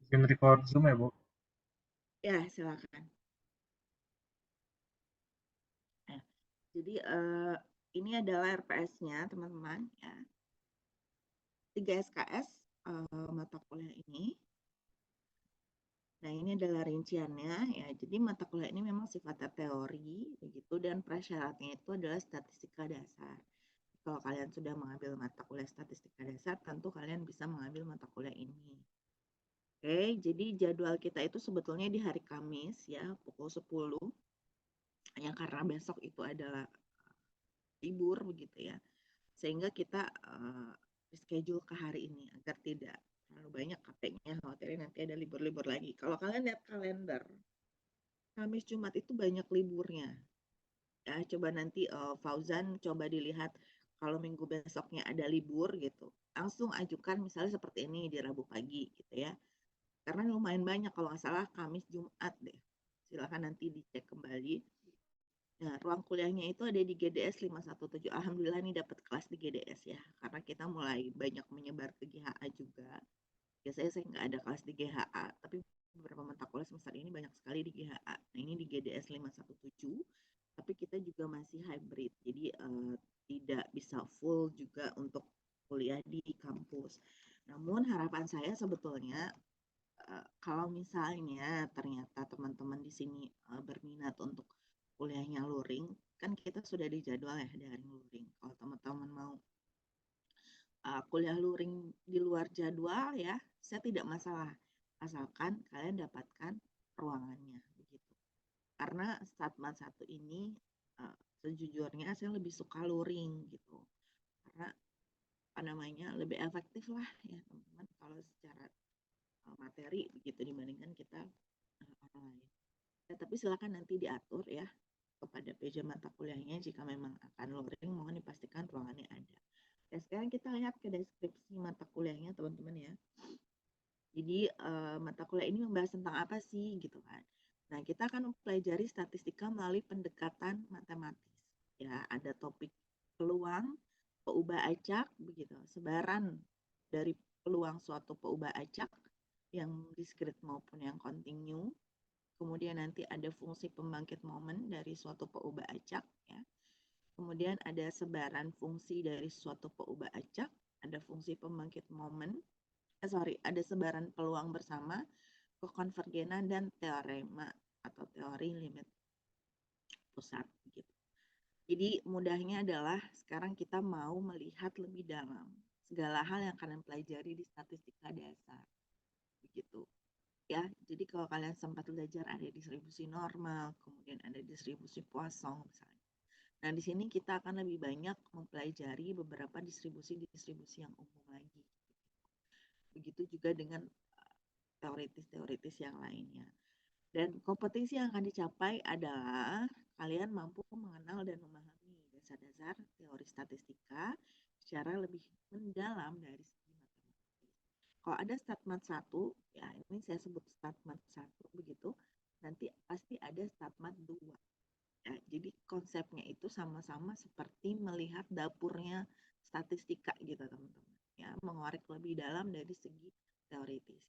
Izin record Zoom ya, Bu? Ya, silakan. Nah, jadi ini adalah RPS-nya, teman-teman. Ya, 3 SKS mata kuliah ini. Nah, ini adalah rinciannya. Ya, jadi mata kuliah ini memang sifatnya teori, begitu, dan prasyaratnya itu adalah statistika dasar. Kalau kalian sudah mengambil mata kuliah statistika dasar, tentu kalian bisa mengambil mata kuliah ini. Oke, jadi jadwal kita itu sebetulnya di hari Kamis ya, pukul 10. Ya, karena besok itu adalah libur begitu ya. Sehingga kita reschedule ke hari ini agar tidak terlalu banyak KP-nya, khawatirnya nanti ada libur-libur lagi. Kalau kalian lihat kalender, Kamis Jumat itu banyak liburnya. Ya, coba nanti Fauzan coba dilihat kalau minggu besoknya ada libur gitu. Langsung ajukan misalnya seperti ini di Rabu pagi gitu ya. Karena lumayan banyak kalau nggak salah Kamis Jumat deh. Silakan nanti dicek kembali. Nah, ruang kuliahnya itu ada di GDS 517. Alhamdulillah nih dapat kelas di GDS ya, karena kita mulai banyak menyebar ke GHA juga. Biasanya saya nggak ada kelas di GHA, tapi beberapa mata kuliah semester ini banyak sekali di GHA. Nah, ini di GDS 517, tapi kita juga masih hybrid, jadi tidak bisa full juga untuk kuliah di kampus. Namun harapan saya sebetulnya kalau misalnya ternyata teman-teman di sini berminat untuk kuliahnya luring, kan kita sudah dijadwal ya daring luring. Kalau teman-teman mau kuliah luring di luar jadwal ya, saya tidak masalah. Asalkan kalian dapatkan ruangannya begitu. Karena Statmat satu ini sejujurnya saya lebih suka luring gitu. Karena apa namanya lebih efektif lah ya teman-teman kalau secara materi begitu dibandingkan kita orang lain. Ya, tapi silakan nanti diatur ya kepada PJ mata kuliahnya jika memang akan luring mohon dipastikan ruangannya ada. Ya, sekarang kita lihat ke deskripsi mata kuliahnya teman-teman ya. Jadi mata kuliah ini membahas tentang apa sih gitu kan. Nah, kita akan mempelajari statistika melalui pendekatan matematis. Ya, ada topik peluang, peubah acak begitu, sebaran dari peluang suatu peubah acak yang diskrit maupun yang kontinu. Kemudian nanti ada fungsi pembangkit momen dari suatu peubah acak ya. Kemudian ada sebaran fungsi dari suatu peubah acak, ada fungsi pembangkit momen, ada sebaran peluang bersama, kekonvergenan dan teorema atau teori limit pusat gitu. Jadi mudahnya adalah sekarang kita mau melihat lebih dalam segala hal yang kalian pelajari di statistika dasar begitu. Ya, jadi kalau kalian sempat belajar ada distribusi normal, kemudian ada distribusi Poisson misalnya. Nah, di sini kita akan lebih banyak mempelajari beberapa distribusi-distribusi yang umum lagi. Begitu juga dengan teoritis-teoritis yang lainnya. Dan kompetisi yang akan dicapai adalah kalian mampu mengenal dan memahami dasar-dasar teori statistika secara lebih mendalam dari segi matematis. Kalau ada statmat satu, ya ini saya sebut statmat satu begitu, nanti pasti ada statmat dua. Ya, jadi konsepnya itu sama-sama seperti melihat dapurnya statistika gitu teman-teman. Ya, mengorek lebih dalam dari segi teoritis.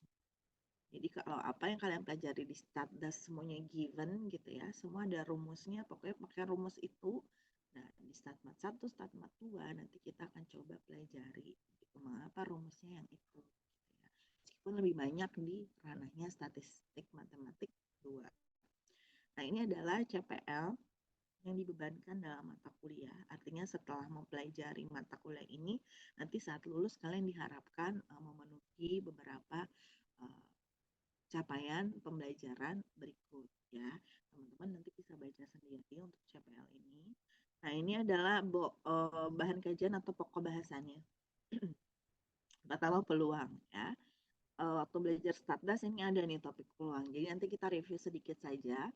Jadi kalau apa yang kalian pelajari di statdas semuanya given gitu ya, semua ada rumusnya, pokoknya pakai rumus itu. Nah, di statmat satu, statmat 2 nanti kita akan coba pelajari gitu, mengapa rumusnya yang itu. Gitu ya. Meskipun lebih banyak di ranahnya statistik matematik 2. Nah, ini adalah CPL yang dibebankan dalam mata kuliah. Artinya setelah mempelajari mata kuliah ini, nanti saat lulus kalian diharapkan memenuhi beberapa uh, capaian pembelajaran berikut ya. Teman-teman nanti bisa baca sendiri untuk CPL ini. Nah, ini adalah bahan kajian atau pokok bahasannya. Pertama peluang ya. Waktu belajar Statdas ini ada nih topik peluang. Jadi nanti kita review sedikit saja.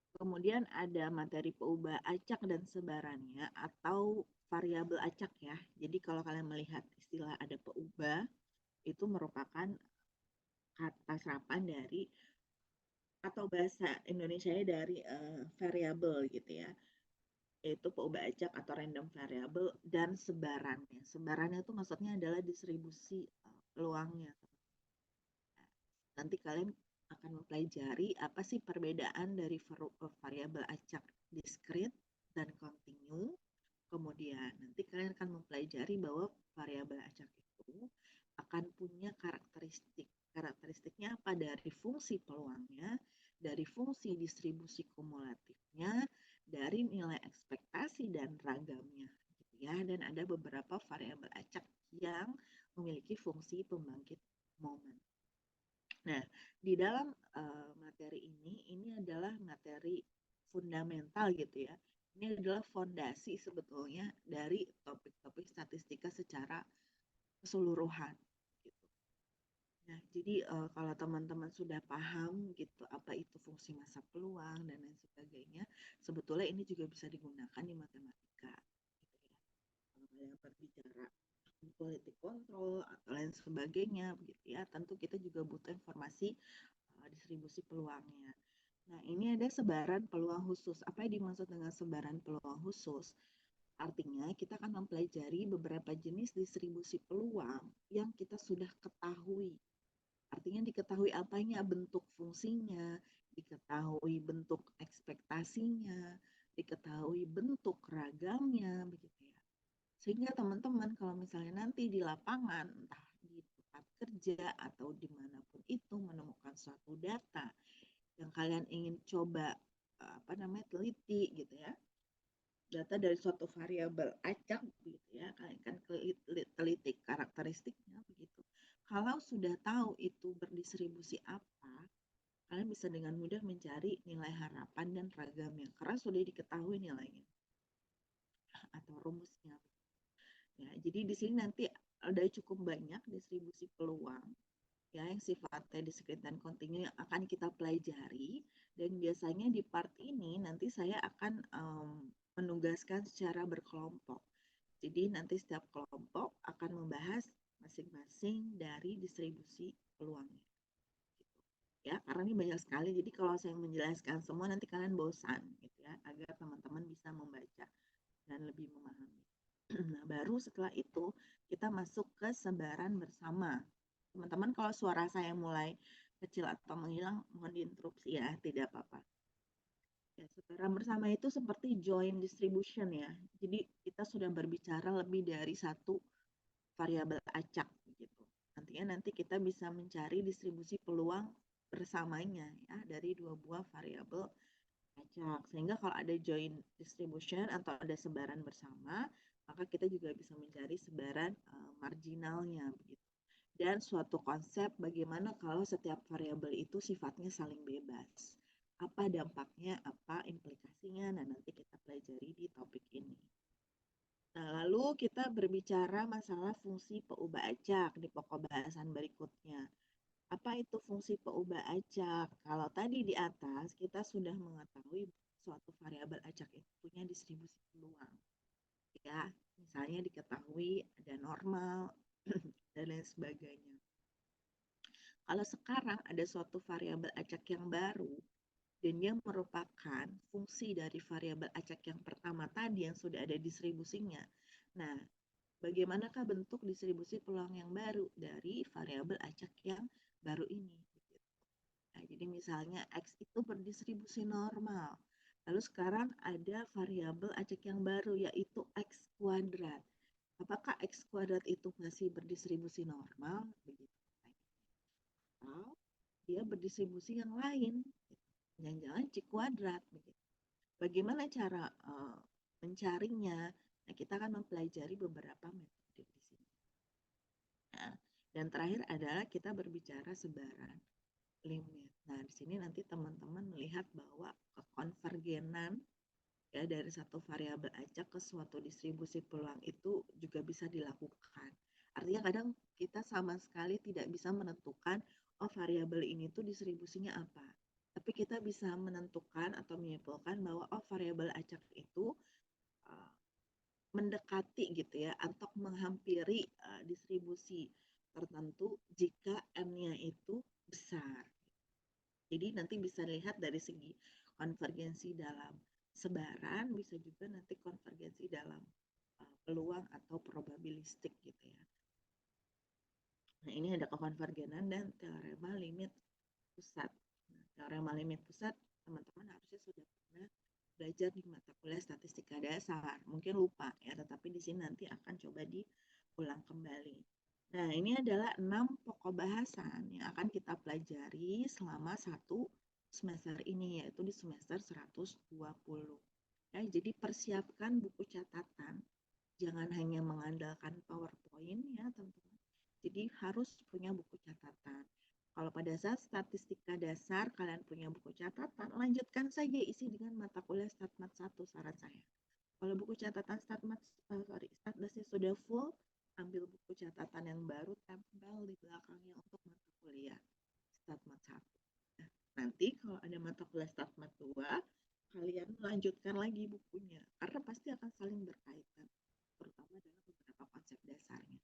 Kemudian ada materi peubah acak dan sebarannya atau variabel acak ya. Jadi kalau kalian melihat istilah ada peubah itu merupakan kata serapan dari atau bahasa Indonesia dari variabel gitu ya, yaitu peubah acak atau random variable dan sebarannya. Sebarannya itu maksudnya adalah distribusi peluangnya. nanti kalian akan mempelajari apa sih perbedaan dari variabel acak diskrit dan kontinu. Kemudian nanti kalian akan mempelajari bahwa variabel acak itu akan punya karakteristik. Karakteristiknya apa? Dari fungsi peluangnya, dari fungsi distribusi kumulatifnya, dari nilai ekspektasi dan ragamnya, gitu ya. Dan ada beberapa variabel acak yang memiliki fungsi pembangkit momen. Nah, di dalam materi ini adalah materi fundamental gitu ya. Ini adalah fondasi sebetulnya dari topik-topik statistika secara keseluruhan. Gitu. Nah, jadi kalau teman-teman sudah paham gitu apa itu fungsi massa peluang dan lain sebagainya, sebetulnya ini juga bisa digunakan di matematika. Gitu ya. Kalau kalian berbicara politik kontrol atau lain sebagainya, begitu ya, tentu kita juga butuh informasi distribusi peluangnya. Nah, ini ada sebaran peluang khusus. Apa yang dimaksud dengan sebaran peluang khusus? Artinya kita akan mempelajari beberapa jenis distribusi peluang yang kita sudah ketahui. Artinya diketahui apanya, bentuk fungsinya, diketahui bentuk ekspektasinya, diketahui bentuk ragamnya, begitu ya. Sehingga teman-teman kalau misalnya nanti di lapangan, entah di tempat kerja atau dimanapun itu menemukan suatu data yang kalian ingin coba teliti gitu ya, data dari suatu variabel acak gitu ya, kalian kan teliti karakteristiknya begitu. Kalau sudah tahu itu berdistribusi apa, kalian bisa dengan mudah mencari nilai harapan dan ragamnya karena sudah diketahui nilainya atau rumusnya. Ya, jadi di sini nanti ada cukup banyak distribusi peluang ya yang sifatnya diskrit dan kontinu yang akan kita pelajari, dan biasanya di part ini nanti saya akan menugaskan secara berkelompok. Jadi nanti setiap kelompok akan membahas masing-masing dari distribusi peluangnya. Ya, karena ini banyak sekali. Jadi kalau saya menjelaskan semua nanti kalian bosan gitu ya, agar teman-teman bisa membaca dan lebih memahami. Nah, baru setelah itu kita masuk ke sebaran bersama. Teman-teman kalau suara saya mulai kecil atau menghilang, mohon diinterupsi ya, tidak apa-apa. Ya, sebaran bersama itu seperti joint distribution ya. Jadi kita sudah berbicara lebih dari satu variabel acak gitu. Nantinya nanti kita bisa mencari distribusi peluang bersamanya ya dari dua buah variabel acak. Sehingga kalau ada joint distribution atau ada sebaran bersama, maka kita juga bisa mencari sebaran marginalnya begitu. Dan suatu konsep bagaimana kalau setiap variabel itu sifatnya saling bebas. Apa dampaknya, apa implikasinya, nah nanti kita pelajari di topik ini. Nah, lalu kita berbicara masalah fungsi peubah acak di pokok bahasan berikutnya. Apa itu fungsi peubah acak? Kalau tadi di atas kita sudah mengetahui suatu variabel acak itu punya distribusi peluang. Ya, misalnya diketahui ada normal dan lain sebagainya. Kalau sekarang ada suatu variabel acak yang baru dan dia merupakan fungsi dari variabel acak yang pertama tadi yang sudah ada distribusinya. Nah, bagaimanakah bentuk distribusi peluang yang baru dari variabel acak yang baru ini? Nah, jadi misalnya X itu berdistribusi normal. Lalu sekarang ada variabel acak yang baru yaitu X kuadrat. Apakah X kuadrat itu masih berdistribusi normal? Begitu. Atau dia berdistribusi yang lain, jangan-jangan C kuadrat. Begitu. Bagaimana cara mencarinya? Nah, kita akan mempelajari beberapa metode di sini. Nah, dan terakhir adalah kita berbicara sebaran limit. Nah, di sini nanti teman-teman melihat bahwa kekonvergenan ya dari satu variabel acak ke suatu distribusi peluang itu juga bisa dilakukan. Artinya kadang kita sama sekali tidak bisa menentukan oh variabel ini tuh distribusinya apa. Tapi kita bisa menentukan atau menyimpulkan bahwa oh variabel acak itu mendekati gitu ya atau menghampiri distribusi tertentu jika M-nya itu besar. Jadi nanti bisa lihat dari segi konvergensi dalam sebaran, bisa juga nanti konvergensi dalam peluang atau probabilistik gitu ya. Nah, ini ada kekonvergenan dan teorema limit pusat. Nah, teorema limit pusat teman-teman harusnya sudah pernah belajar di mata kuliah statistika dasar. Mungkin lupa ya, tetapi di sini nanti akan coba diulang kembali. Nah, ini adalah 6 pokok bahasan yang akan kita pelajari selama satu semester ini, yaitu di semester 120. Ya, jadi persiapkan buku catatan. Jangan hanya mengandalkan PowerPoint ya, teman-teman. Jadi harus punya buku catatan. Kalau pada saat statistika dasar kalian punya buku catatan, lanjutkan saja isi dengan mata kuliah Statmat 1 saran saya. Kalau buku catatan Statdasnya sudah full, ambil buku catatan yang baru, tempel di belakangnya untuk mata kuliah Statmat 1. Nah, nanti kalau ada mata kuliah Statmat 2, kalian lanjutkan lagi bukunya, karena pasti akan saling berkaitan, terutama dalam beberapa konsep dasarnya.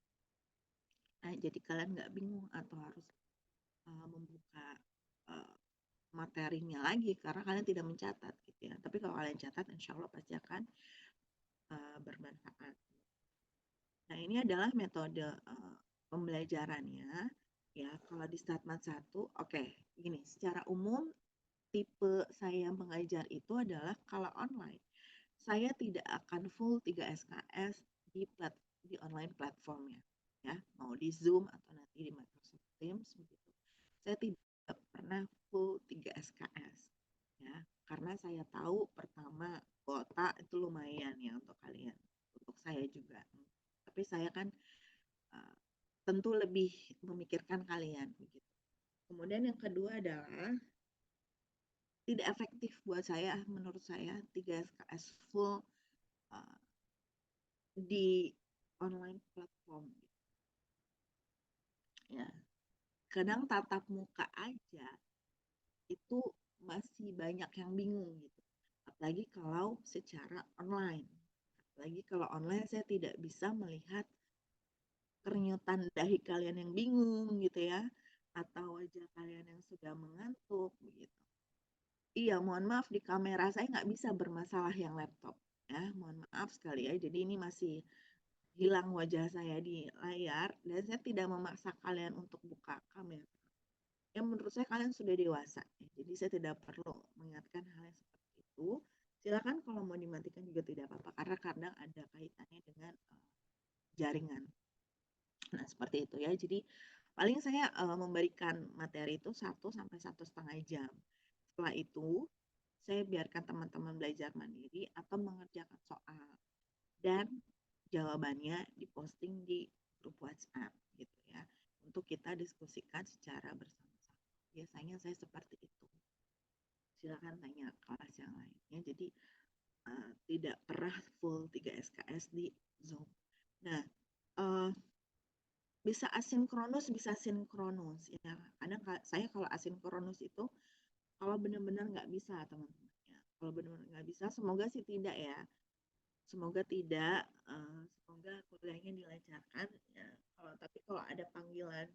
Nah, jadi kalian nggak bingung atau harus membuka materinya lagi karena kalian tidak mencatat gitu ya. Tapi kalau kalian catat, insya Allah pasti akan bermanfaat. Nah, ini adalah metode pembelajarannya. Ya, kalau di Statmat 1, oke, gini, secara umum tipe saya mengajar itu adalah kalau online, saya tidak akan full 3 SKS di online platformnya. Ya, mau di Zoom atau nanti di Microsoft Teams begitu. Saya tidak pernah full 3 SKS. Ya, karena saya tahu pertama kuota itu lumayan ya untuk kalian, untuk saya juga. Tapi saya kan tentu lebih memikirkan kalian begitu. Kemudian yang kedua adalah tidak efektif buat saya, menurut saya 3 SKS full di online platform. Ya, kadang tatap muka aja itu masih banyak yang bingung gitu. Apalagi kalau secara online. Apalagi kalau online saya tidak bisa melihat kernyutan dahi kalian yang bingung gitu ya, atau wajah kalian yang sudah mengantuk begitu. Iya, mohon maaf di kamera saya nggak bisa bermasalah yang laptop ya, mohon maaf sekali ya. Jadi ini masih hilang wajah saya di layar dan saya tidak memaksa kalian untuk buka kamera. Ya menurut saya kalian sudah dewasa, ya. Jadi saya tidak perlu mengingatkan hal yang seperti itu. Silakan kalau mau dimatikan juga tidak apa-apa karena kadang ada kaitannya dengan jaringan. Nah, seperti itu ya. Jadi paling saya memberikan materi itu 1 sampai 1,5 jam. Setelah itu, saya biarkan teman-teman belajar mandiri atau mengerjakan soal. Dan jawabannya diposting di grup WhatsApp gitu ya. Untuk kita diskusikan secara bersama-sama. Biasanya saya seperti itu. Silakan tanya kelas yang lainnya. Jadi tidak pernah full 3 SKS di Zoom. Nah, bisa asinkronus, bisa sinkronus ya. Kadang saya kalau asinkronus itu kalau benar-benar nggak bisa teman-teman ya. Kalau benar-benar nggak bisa, semoga sih tidak ya. Semoga tidak, semoga kuliahnya dilancarkan ya. Tapi kalau ada panggilan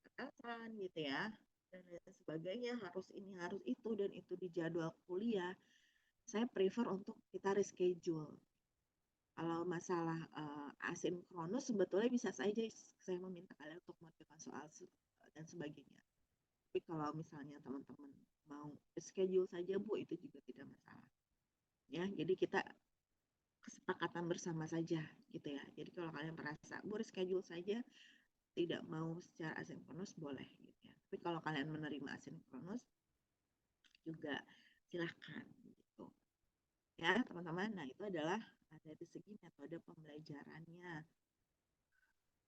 atasan gitu ya dan lain sebagainya, harus ini harus itu dan itu di jadwal kuliah, saya prefer untuk kita reschedule. Kalau masalah asinkronus sebetulnya bisa saja saya meminta kalian untuk mengerjakan soal dan sebagainya. Tapi kalau misalnya teman-teman mau schedule saja Bu, itu juga tidak masalah. Ya, jadi kita kesepakatan bersama saja gitu ya. Jadi kalau kalian merasa Bu schedule saja, tidak mau secara asinkronus boleh gitu ya. Tapi kalau kalian menerima asinkronus juga silahkan gitu. Ya, teman-teman. Nah, itu adalah dari segi metode pembelajarannya.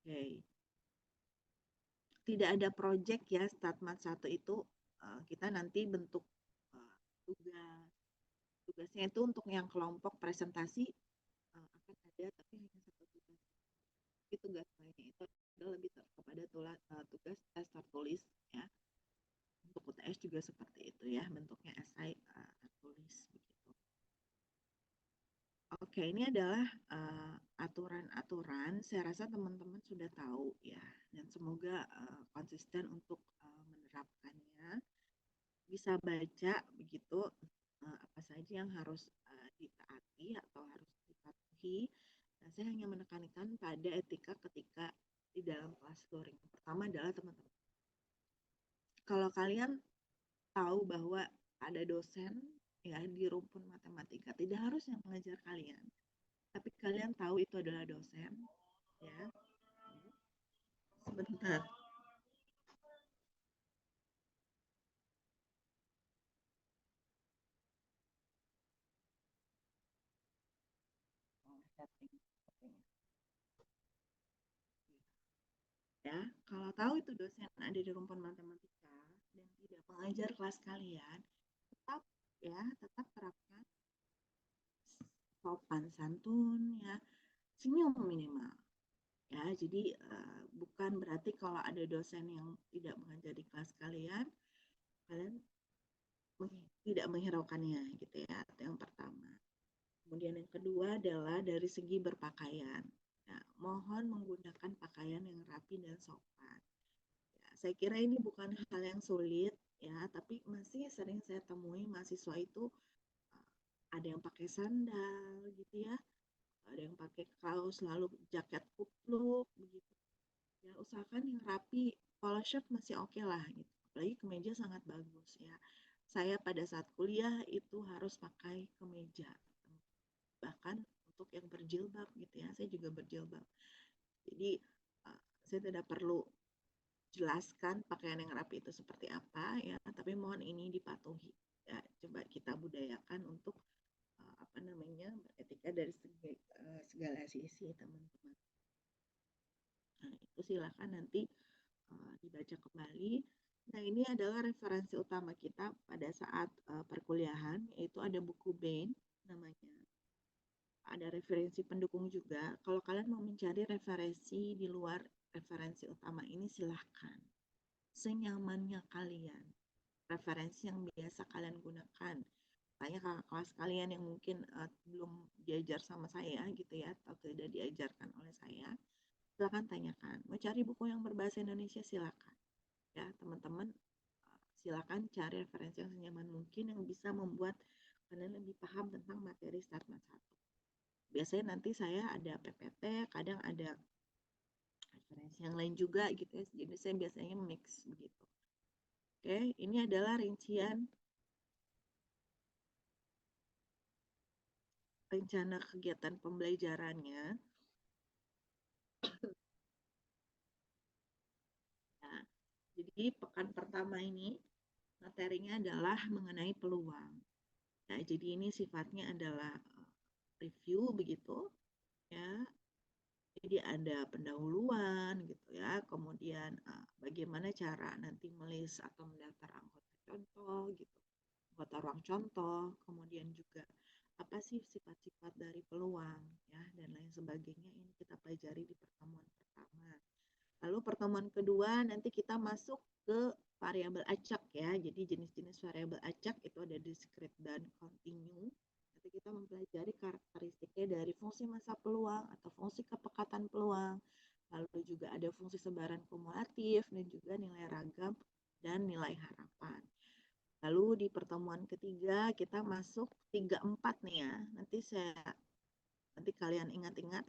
Oke. Tidak ada project ya, Statmat 1 itu kita nanti bentuk tugas. Tugasnya itu untuk yang kelompok presentasi akan ada, tapi hanya 1 tugas. Tapi tugas lainnya itu adalah lebih kepada tugas tes tertulis ya. Untuk UTS juga seperti itu ya, bentuknya esai tertulis begitu. Oke, ini adalah aturan-aturan. Saya rasa teman-teman sudah tahu ya, dan semoga konsisten untuk menerapkannya. Bisa baca begitu apa saja yang harus ditaati atau harus dipatuhi. Nah, saya hanya menekankan pada etika ketika di dalam kelas luring. Pertama adalah teman-teman kalau kalian tahu bahwa ada dosen ya di rumpun matematika, tidak harus yang mengajar kalian, tapi kalian tahu itu adalah dosen, ya. Sebentar. Ya, kalau tahu itu dosen ada di rumpun matematika dan tidak mengajar kelas kalian, tetap ya, tetap terapkan sopan santun ya, senyum minimal. Ya, jadi bukan berarti kalau ada dosen yang tidak mengajar di kelas kalian, kalian tidak menghiraukannya gitu ya. Itu yang pertama. Kemudian yang kedua adalah dari segi berpakaian. Ya, mohon menggunakan pakaian yang rapi dan sopan. Ya, saya kira ini bukan hal yang sulit ya, tapi masih sering saya temui mahasiswa itu ada yang pakai sandal gitu ya, ada yang pakai kaos lalu jaket kupluk begitu. Ya, usahakan yang rapi, polo shirt masih oke lah gitu. Apalagi kemeja sangat bagus ya. Saya pada saat kuliah itu harus pakai kemeja. Bahkan untuk yang berjilbab gitu ya, saya juga berjilbab. Jadi saya tidak perlu jelaskan pakaian yang rapi itu seperti apa ya, tapi mohon ini dipatuhi. Ya, coba kita budayakan untuk apa namanya beretika dari segala sisi teman-teman. Nah, itu silakan nanti dibaca kembali. Nah, ini adalah referensi utama kita pada saat perkuliahan, yaitu ada buku Bain namanya. Ada referensi pendukung juga. Kalau kalian mau mencari referensi di luar referensi utama ini, silahkan. Senyamannya kalian. Referensi yang biasa kalian gunakan. Tanya kakak kelas kalian yang mungkin belum diajar sama saya gitu ya, atau tidak diajarkan oleh saya, silakan tanyakan. Mau cari buku yang berbahasa Indonesia, silakan. Ya, teman-teman, silakan cari referensi yang senyaman mungkin yang bisa membuat kalian lebih paham tentang materi Statman 1. Biasanya nanti saya ada PPT, kadang ada referensi yang lain juga gitu ya. Jadi saya biasanya mix begitu. Oke, ini adalah rincian rencana kegiatan pembelajarannya. Nah, jadi pekan pertama ini materinya adalah mengenai peluang. Nah, jadi ini sifatnya adalah review begitu ya. Jadi ada pendahuluan gitu ya, kemudian bagaimana cara nanti melis atau mendaftar anggota contoh gitu, anggota ruang contoh, kemudian juga apa sih sifat-sifat dari peluang ya dan lain sebagainya, ini kita pelajari di pertemuan pertama. Lalu pertemuan kedua nanti kita masuk ke variabel acak ya. Jadi jenis-jenis variabel acak itu ada discrete dan continue. Nanti kita mempelajari karakteristiknya dari fungsi masa peluang atau fungsi kepekatan peluang. Lalu juga ada fungsi sebaran kumulatif dan juga nilai ragam dan nilai harapan. Lalu di pertemuan ketiga kita masuk 3-4 nih ya. Nanti kalian ingat-ingat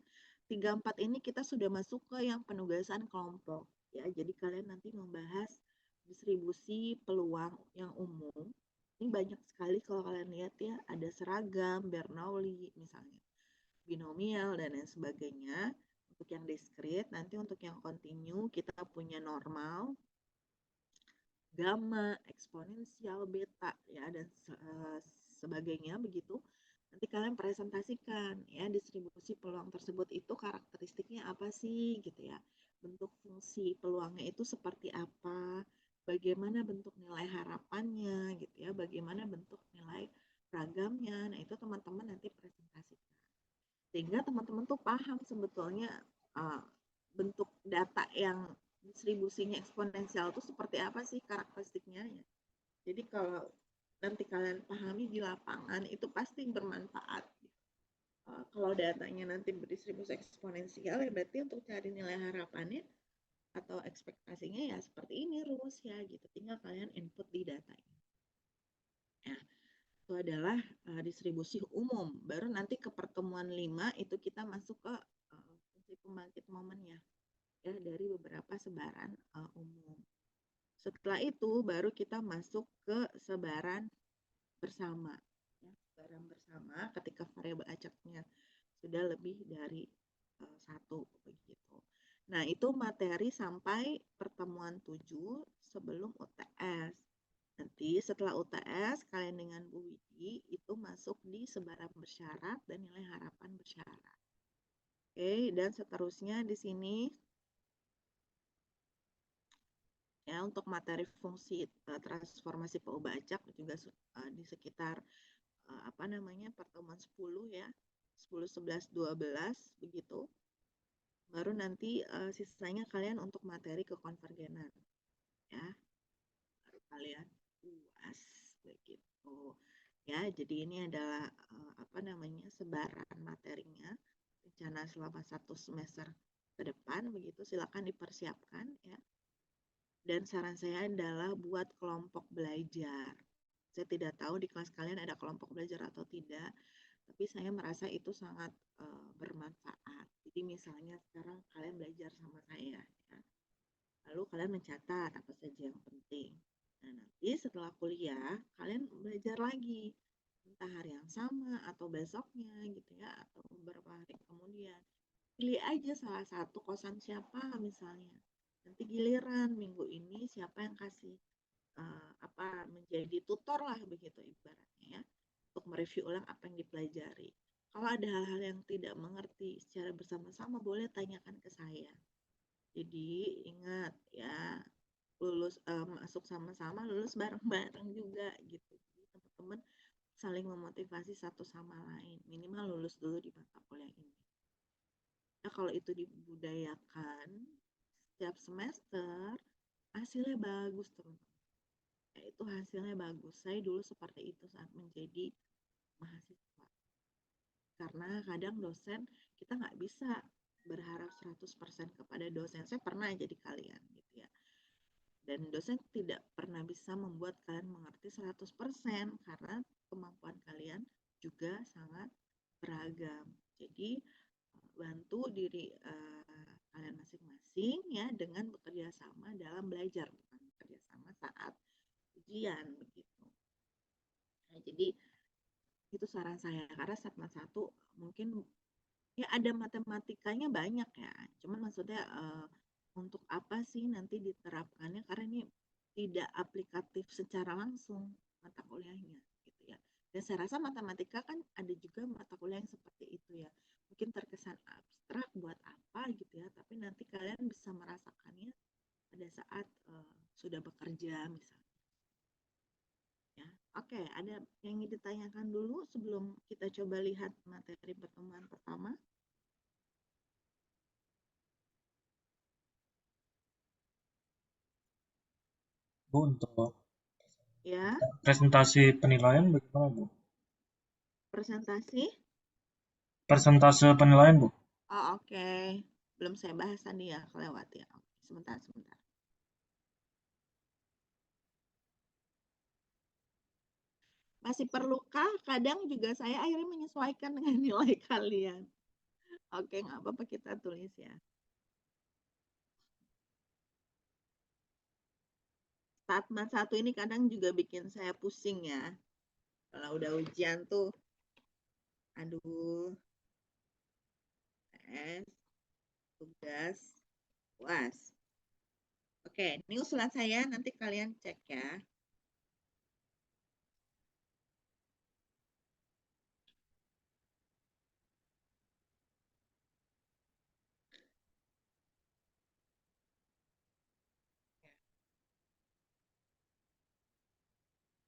3-4 ini kita sudah masuk ke yang penugasan kelompok ya. Jadi kalian nanti membahas distribusi peluang yang umum. Ini banyak sekali kalau kalian lihat ya, ada seragam, Bernoulli misalnya, binomial dan lain sebagainya. Untuk yang discrete, nanti untuk yang continue kita punya normal, gamma, eksponensial, beta ya dan sebagainya begitu. Nanti kalian presentasikan ya distribusi peluang tersebut itu karakteristiknya apa sih gitu ya. Bentuk fungsi peluangnya itu seperti apa, bagaimana bentuk nilai harapannya gitu ya, bagaimana bentuk nilai ragamnya. Nah, itu teman-teman nanti presentasikan. Sehingga teman-teman tuh paham sebetulnya uh, bentuk data yang distribusinya eksponensial itu seperti apa sih karakteristiknya ya. Jadi kalau nanti kalian pahami di lapangan itu pasti bermanfaat. Kalau datanya nanti berdistribusi eksponensial ya berarti untuk cari nilai harapannya atau ekspektasinya ya seperti ini rumusnya gitu. Tinggal kalian input di datanya. Ya, itu adalah distribusi umum. Baru nanti ke pertemuan 5 itu kita masuk ke fungsi pembangkit momennya ya dari beberapa sebaran umum. Setelah itu baru kita masuk ke sebaran bersama. Ya, sebaran bersama ketika variabel acaknya sudah lebih dari 1 begitu. Nah, itu materi sampai pertemuan 7 sebelum UTS. Nanti setelah UTS, kalian dengan Bu Widi itu masuk di sebaran bersyarat dan nilai harapan bersyarat. Oke, dan seterusnya di sini ya untuk materi fungsi transformasi peubah acak juga di sekitar apa namanya pertemuan 10 ya, 10, 11, 12 begitu. Baru nanti sisanya kalian untuk materi kekonvergenan ya, baru kalian UAS begitu ya. Jadi ini adalah apa namanya sebaran materinya rencana selama 1 semester ke depan begitu. Silakan dipersiapkan ya. Dan saran saya adalah buat kelompok belajar. Saya tidak tahu di kelas kalian ada kelompok belajar atau tidak, tapi saya merasa itu sangat bermanfaat. Jadi misalnya sekarang kalian belajar sama saya, ya. Lalu kalian mencatat apa saja yang penting. Nah, nanti setelah kuliah, kalian belajar lagi. Entah hari yang sama atau besoknya gitu ya, atau beberapa hari kemudian. Pilih aja salah satu kosan siapa misalnya. Nanti giliran minggu ini siapa yang kasih apa menjadi tutor lah begitu ibaratnya ya, untuk mereview ulang apa yang dipelajari. Kalau ada hal-hal yang tidak mengerti secara bersama-sama boleh tanyakan ke saya. Jadi ingat ya, lulus masuk sama-sama, lulus bareng-bareng juga gitu. Jadi teman-teman saling memotivasi satu sama lain, minimal lulus dulu di mata kuliah ini. Nah, kalau itu dibudayakan setiap semester hasilnya bagus teman-teman. Ya, itu hasilnya bagus. Saya dulu seperti itu saat menjadi mahasiswa. Karena kadang dosen kita nggak bisa berharap 100% kepada dosen. Saya pernah jadi kalian gitu ya. Dan dosen tidak pernah bisa membuat kalian mengerti 100% karena kemampuan kalian juga sangat beragam. Jadi bantu diri kalian masing-masing ya dengan bekerja sama dalam belajar, bukan bekerja sama saat ujian begitu. Nah, jadi itu saran saya karena segmen 1 mungkin ya ada matematikanya banyak ya. Cuman maksudnya untuk apa sih nanti diterapkannya karena ini tidak aplikatif secara langsung mata kuliahnya gitu ya. Dan saya rasa matematika kan ada juga mata kuliah yang seperti itu ya. Mungkin terkesan abstrak buat apa gitu ya, tapi nanti kalian bisa merasakannya pada saat sudah bekerja misalnya. Ya, oke, ada yang ingin ditanyakan dulu sebelum kita coba lihat materi pertemuan pertama? Bu, untuk Ya, presentasi penilaian bagaimana, Bu? presentasi. Persentase penilaian, Bu? Oh, oke. Belum saya bahas tadi ya, kelewat ya. Oke, sebentar, sebentar. Masih perlukah? Kadang juga saya akhirnya menyesuaikan dengan nilai kalian. Oke, nggak apa-apa kita tulis ya. Statement 1 ini kadang juga bikin saya pusing ya. Kalau udah ujian tuh, aduh, tes, tugas, UAS. Oke, ini usulan saya, nanti kalian cek ya.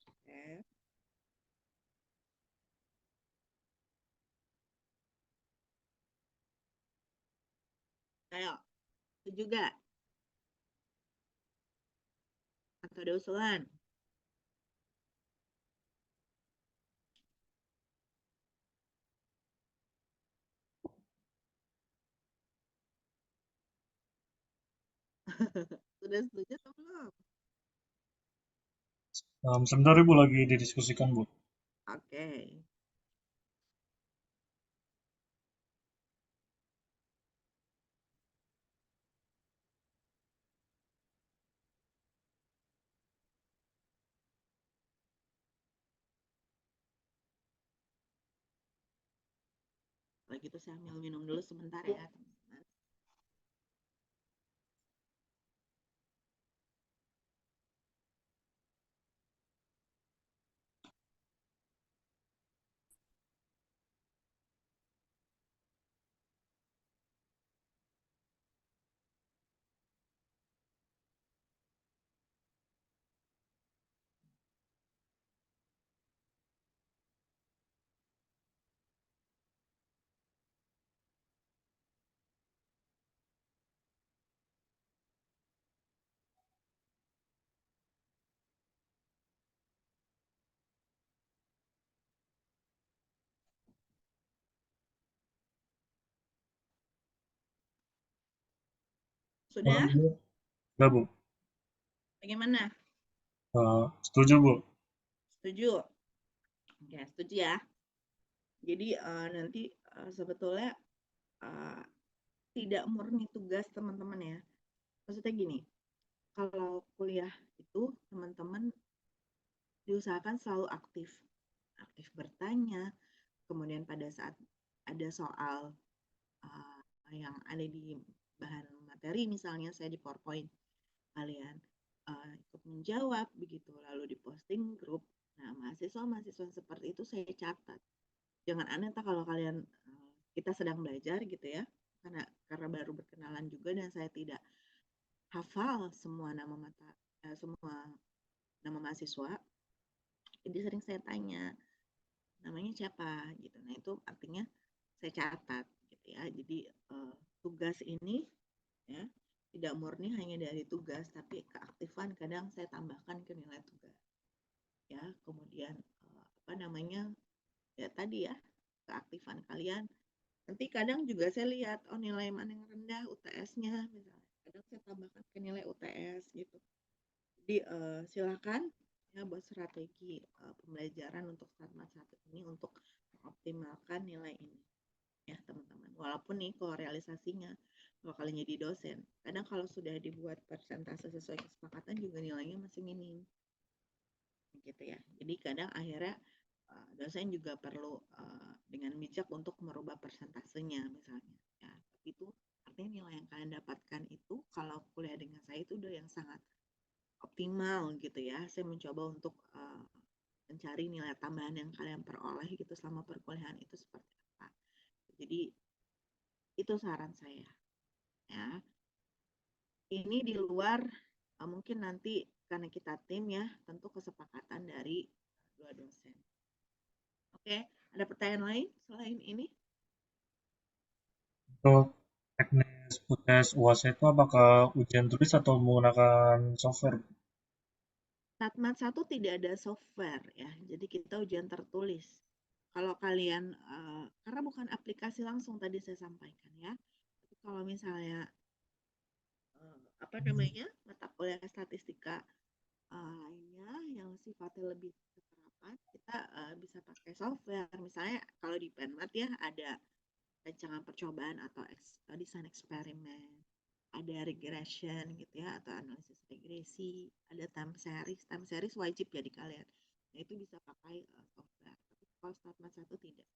Oke. Ayo, itu juga. Atau ada usulan? Sudah setuju atau belum? Sebentar, Ibu, lagi didiskusikan, Bu. Oke. Kalau gitu saya ambil minum dulu sebentar ya, teman-teman. Halo, Sudah? Bu. Udah, Bu. Bagaimana? Setuju, Bu. Setuju? Oke, setuju ya. Jadi nanti sebetulnya tidak murni tugas teman-teman ya. Maksudnya gini, kalau kuliah itu teman-teman diusahakan selalu aktif. Aktif bertanya, kemudian pada saat ada soal yang ada di bahan materi, misalnya saya di PowerPoint, kalian ikut menjawab begitu, lalu diposting grup. Nah, mahasiswa-mahasiswa seperti itu saya catat. Jangan aneh kalau kalian kita sedang belajar gitu ya, karena baru berkenalan juga dan saya tidak hafal semua semua nama mahasiswa. Jadi sering saya tanya namanya siapa gitu. Nah, itu artinya saya catat gitu ya. Jadi tugas ini ya tidak murni hanya dari tugas, tapi keaktifan kadang saya tambahkan ke nilai tugas. Ya, kemudian apa namanya? Ya tadi ya, keaktifan kalian. Nanti kadang juga saya lihat oh nilai mana yang rendah UTS-nya misalnya. Kadang saya tambahkan ke nilai UTS gitu. Jadi silakan ya buat strategi pembelajaran untuk Starmat 1 ini untuk mengoptimalkan nilai ini ya teman-teman. Walaupun nih kalau realisasinya kalau kalian jadi dosen, kadang kalau sudah dibuat persentase sesuai kesepakatan juga nilainya masih minim gitu ya. Jadi kadang akhirnya dosen juga perlu dengan bijak untuk merubah persentasenya misalnya ya. Tapi itu artinya nilai yang kalian dapatkan itu kalau kuliah dengan saya itu udah yang sangat optimal gitu ya. Saya mencoba untuk mencari nilai tambahan yang kalian peroleh gitu selama perkuliahan itu seperti apa. Jadi itu saran saya ya. Ini di luar mungkin nanti karena kita tim ya, tentu kesepakatan dari dua dosen. Oke, ada pertanyaan lain selain ini? Untuk teknis UTS UAS itu apakah ujian tulis atau menggunakan software? Satmat 1 tidak ada software ya, jadi kita ujian tertulis. Kalau kalian, karena bukan aplikasi langsung tadi saya sampaikan ya, tapi kalau misalnya apa namanya mata kuliah statistika lainnya yang sifatnya lebih keterapan, kita bisa pakai software. Misalnya kalau di Penmat ya ada rancangan percobaan atau desain eksperimen, ada regression gitu ya atau analisis regresi, ada time series. Time series wajib ya di kalian. Nah, itu bisa pakai software. Tapi kalau Statmat 1 tidak.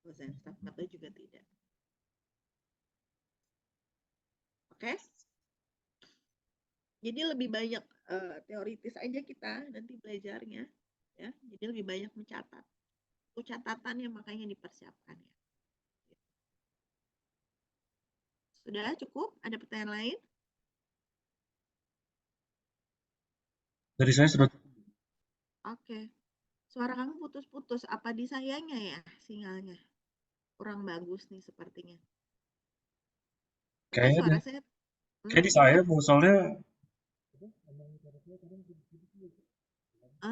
Dosen Statmat 2 juga tidak. Oke? Jadi lebih banyak teoritis aja kita nanti belajarnya ya. Jadi lebih banyak mencatat. Itu catatan yang makanya dipersiapkan ya. Sudah cukup? Ada pertanyaan lain? Dari saya sudah Oke. Suara kamu putus-putus. Apa di sayanya ya sinyalnya? Kurang bagus nih sepertinya. Tapi kayaknya suara saya kayak di saya, gimana? Bu. Soalnya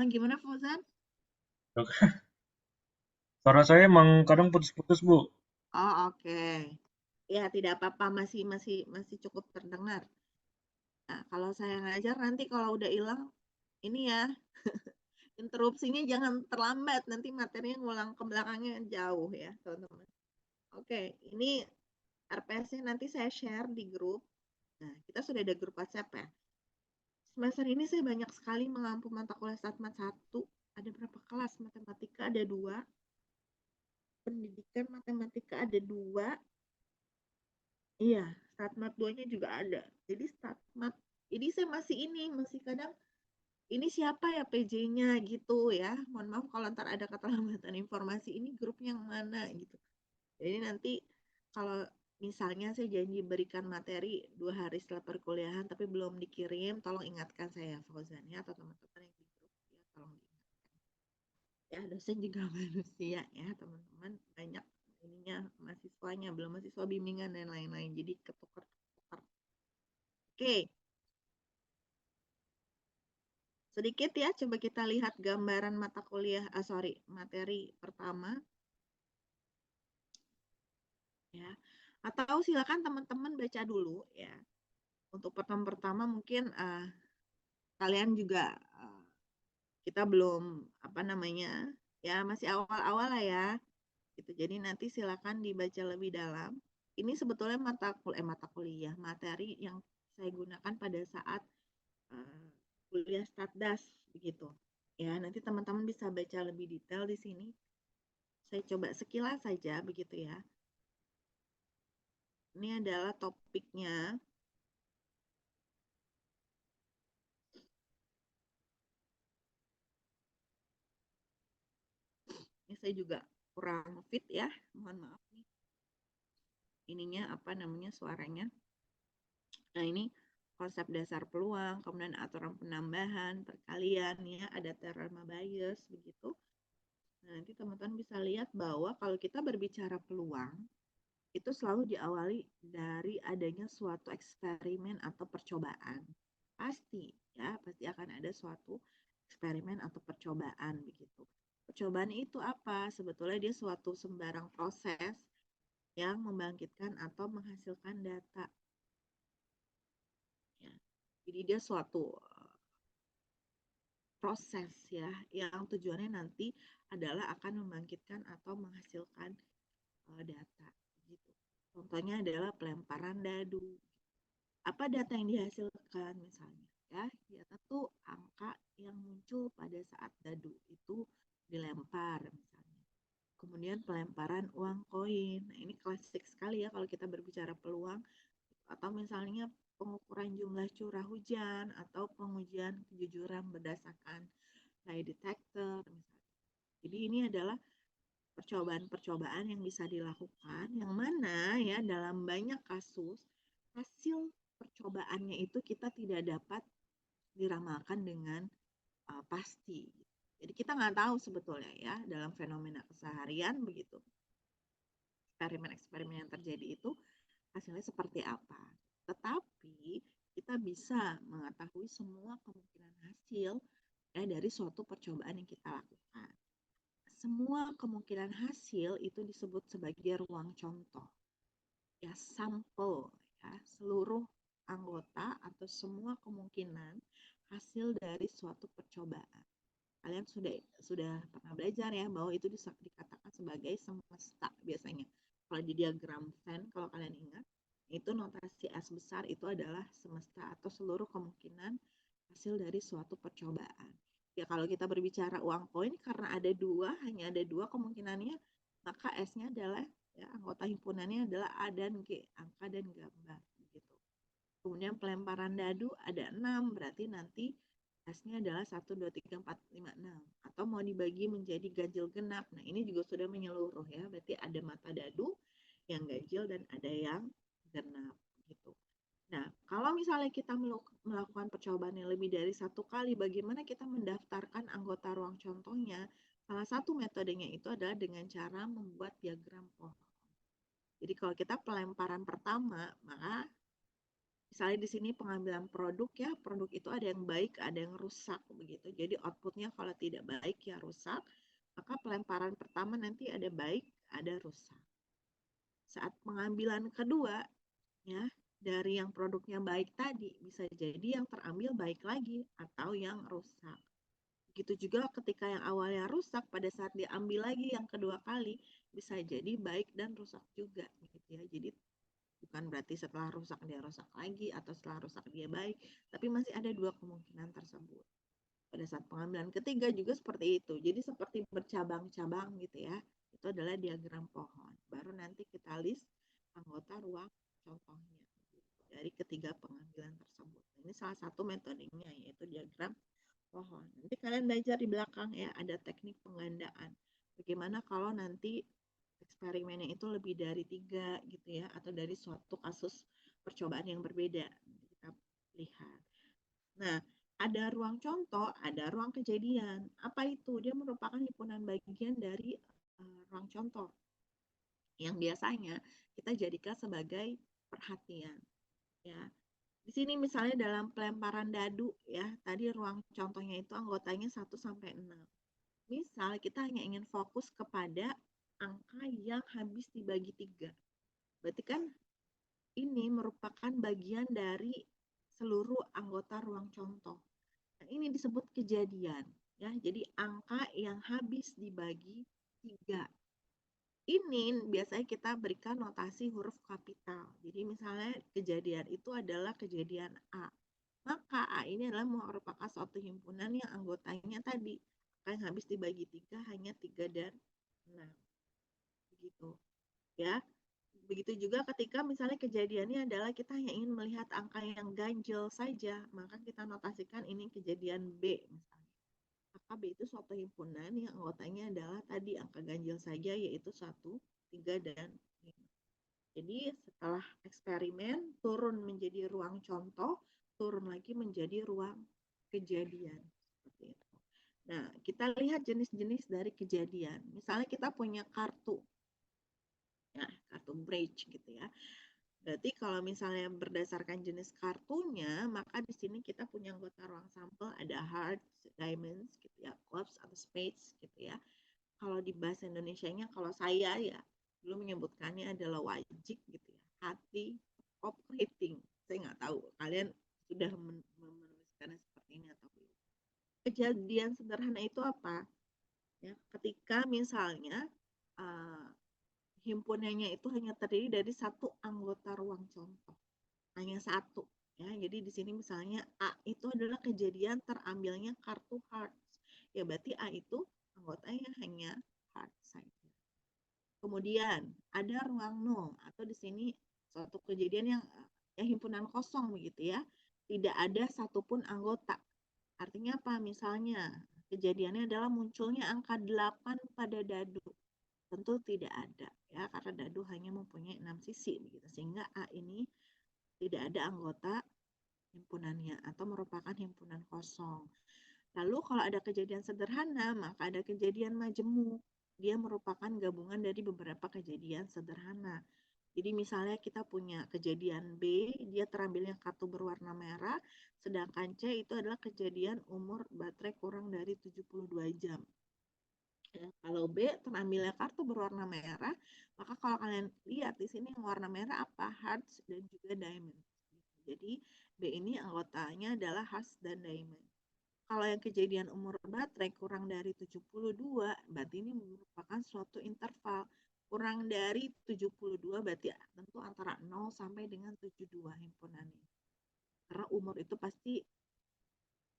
Gimana Fauzan? suara saya emang kadang putus-putus, Bu. Oh, oke. Ya, tidak apa-apa, masih masih masih cukup terdengar. Nah, kalau saya ngajar nanti kalau udah hilang ini ya, interupsinya jangan terlambat, nanti materinya ngulang ke belakangnya jauh ya, teman-teman. Oke, ini RPS-nya nanti saya share di grup. Nah, kita sudah ada grup WhatsApp ya. Semester ini saya banyak sekali mengampu mata kuliah Statmat 1. Ada berapa kelas? Matematika ada 2, pendidikan matematika ada 2. Iya, StatMat 2-nya juga ada. Jadi StatMat, jadi saya masih kadang ini siapa ya PJ-nya gitu ya. Mohon maaf kalau ntar ada keterlambatan informasi, ini grup yang mana gitu. Jadi nanti kalau misalnya saya janji berikan materi 2 hari setelah perkuliahan tapi belum dikirim, tolong ingatkan saya Fauzan ya, atau teman-teman yang di grup ya, tolong diingatkan. Ya, dosen juga manusia ya, teman-teman. Banyak ininya mahasiswanya, belum mahasiswa bimbingan dan lain-lain. Jadi ketukar-tukar. Oke. Sedikit ya, coba kita lihat gambaran mata kuliah, materi pertama. Ya. Atau silakan teman-teman baca dulu ya. Untuk pertama mungkin kalian juga kita belum ya masih awal-awal lah ya. Gitu. Jadi nanti silakan dibaca lebih dalam. Ini sebetulnya mata kuliah, materi yang saya gunakan pada saat kuliah Statdas begitu. Ya, nanti teman-teman bisa baca lebih detail di sini. Saya coba sekilas saja begitu ya. Ini adalah topiknya. Ini saya juga kurang fit ya, mohon maaf nih. Ininya suaranya. Nah, ini konsep dasar peluang, kemudian aturan penambahan, perkalian ya, ada theorem bias begitu. Nah, nanti teman-teman bisa lihat bahwa kalau kita berbicara peluang, itu selalu diawali dari adanya suatu eksperimen atau percobaan. Pasti akan ada suatu eksperimen atau percobaan begitu. Percobaan itu apa? Sebetulnya dia suatu sembarang proses yang membangkitkan atau menghasilkan data. Ya. Jadi dia suatu proses ya yang tujuannya nanti adalah akan membangkitkan atau menghasilkan data gitu. Contohnya adalah pelemparan dadu. Apa data yang dihasilkan misalnya ya? Data tuh angka yang muncul pada saat dadu itu dilempar misalnya. Kemudian pelemparan uang koin. Nah, ini klasik sekali ya kalau kita berbicara peluang. Atau misalnya pengukuran jumlah curah hujan atau pengujian kejujuran berdasarkan lie detector misalnya. Jadi ini adalah percobaan-percobaan yang bisa dilakukan yang mana ya dalam banyak kasus hasil percobaannya itu kita tidak dapat diramalkan dengan pasti. Jadi kita nggak tahu sebetulnya ya dalam fenomena keseharian begitu. Eksperimen-eksperimen yang terjadi itu hasilnya seperti apa. Tetapi kita bisa mengetahui semua kemungkinan hasil dari suatu percobaan yang kita lakukan. Semua kemungkinan hasil itu disebut sebagai ruang contoh. Ya, sampel ya, seluruh anggota atau semua kemungkinan hasil dari suatu percobaan. Kalian sudah pernah belajar ya bahwa itu dikatakan sebagai semesta biasanya. Kalau di diagram Venn, kalau kalian ingat, itu notasi S besar itu adalah semesta atau seluruh kemungkinan hasil dari suatu percobaan. Ya kalau kita berbicara uang koin karena hanya ada dua kemungkinannya, maka S-nya adalah ya, anggota himpunannya adalah A dan G, angka dan gambar gitu. Kemudian pelemparan dadu ada 6, berarti nanti S-nya adalah 1, 2, 3, 4, 5, 6. Atau mau dibagi menjadi ganjil genap. Nah, ini juga sudah menyeluruh ya. Berarti ada mata dadu yang ganjil dan ada yang genap gitu. Nah, kalau misalnya kita melakukan percobaan yang lebih dari satu kali, bagaimana kita mendaftarkan anggota ruang contohnya? Salah satu metodenya itu adalah dengan cara membuat diagram pohon. Jadi kalau kita pelemparan pertama, maka misalnya di sini pengambilan produk ya, produk itu ada yang baik, ada yang rusak begitu. Jadi outputnya kalau tidak baik ya rusak, maka pelemparan pertama nanti ada baik, ada rusak. Saat pengambilan kedua ya, dari yang produknya baik tadi bisa jadi yang terambil baik lagi atau yang rusak. Begitu juga ketika yang awalnya rusak pada saat diambil lagi yang kedua kali bisa jadi baik dan rusak juga gitu ya. Jadi bukan berarti setelah rusak dia rusak lagi atau setelah rusak dia baik, tapi masih ada dua kemungkinan tersebut. Pada saat pengambilan ketiga juga seperti itu. Jadi seperti bercabang-cabang gitu ya. itu adalah diagram pohon. Baru nanti kita list anggota ruang contohnya dari ketiga pengambilan tersebut. Ini salah satu metodenya, yaitu diagram pohon. Nanti kalian belajar di belakang ya, ada teknik penggandaan. Bagaimana kalau nanti eksperimennya itu lebih dari 3 gitu ya, atau dari suatu kasus percobaan yang berbeda. Kita lihat. Nah, ada ruang contoh, ada ruang kejadian. Apa itu? Dia merupakan himpunan bagian dari ruang contoh yang biasanya kita jadikan sebagai perhatian. Ya, di sini misalnya dalam pelemparan dadu ya, tadi ruang contohnya itu anggotanya 1 sampai 6. Misal kita hanya ingin fokus kepada angka yang habis dibagi 3. Berarti kan ini merupakan bagian dari seluruh anggota ruang contoh. Nah, ini disebut kejadian ya. Jadi angka yang habis dibagi 3. Ini biasanya kita berikan notasi huruf kapital. Jadi misalnya kejadian itu adalah kejadian A. Maka A ini adalah merupakan suatu himpunan yang anggotanya tadi yang habis dibagi 3 hanya 3 dan 6. Begitu. Ya. Begitu juga ketika misalnya kejadiannya adalah kita hanya ingin melihat angka yang ganjil saja, maka kita notasikan ini kejadian B misalnya. Maka B itu suatu himpunan yang anggotanya adalah tadi angka ganjil saja, yaitu 1, 3, dan 5. Jadi setelah eksperimen turun menjadi ruang contoh, turun lagi menjadi ruang kejadian. Seperti itu. Nah, kita lihat jenis-jenis dari kejadian. Misalnya kita punya kartu. Ya, kartu bridge gitu ya. Berarti kalau misalnya berdasarkan jenis kartunya, maka di sini kita punya anggota ruang sampel ada hearts, diamonds gitu ya, clubs atau spades gitu ya. Kalau di bahasa Indonesianya, kalau saya ya dulu menyebutkannya adalah wajik gitu ya, hati, operating. Saya nggak tahu kalian sudah menuliskannya seperti ini atau belum. Kejadian sederhana itu apa? Ya, ketika misalnya himpunannya itu hanya terdiri dari satu anggota ruang contoh, hanya satu. Ya, jadi di sini misalnya A itu adalah kejadian terambilnya kartu hearts. Ya berarti A itu anggotanya hanya hearts saja. Kemudian ada ruang nol atau di sini suatu kejadian yang ya himpunan kosong begitu ya. Tidak ada satupun anggota. Artinya apa? Misalnya kejadiannya adalah munculnya angka 8 pada dadu. Tentu tidak ada ya, karena dadu hanya mempunyai 6 sisi begitu, sehingga A ini tidak ada anggota himpunannya atau merupakan himpunan kosong. Lalu kalau ada kejadian sederhana, maka ada kejadian majemuk. Dia merupakan gabungan dari beberapa kejadian sederhana. Jadi misalnya kita punya kejadian B, dia terambilnya kartu berwarna merah, sedangkan C itu adalah kejadian umur baterai kurang dari 72 jam. Ya, kalau B terambilnya kartu berwarna merah, maka kalau kalian lihat di sini yang warna merah apa? Hearts dan juga diamond. Jadi B ini anggotanya adalah hearts dan diamond. Kalau yang kejadian umur baterai kurang dari 72, berarti ini merupakan suatu interval. Kurang dari 72 berarti tentu antara 0 sampai dengan 72 himpunannya. Karena umur itu pasti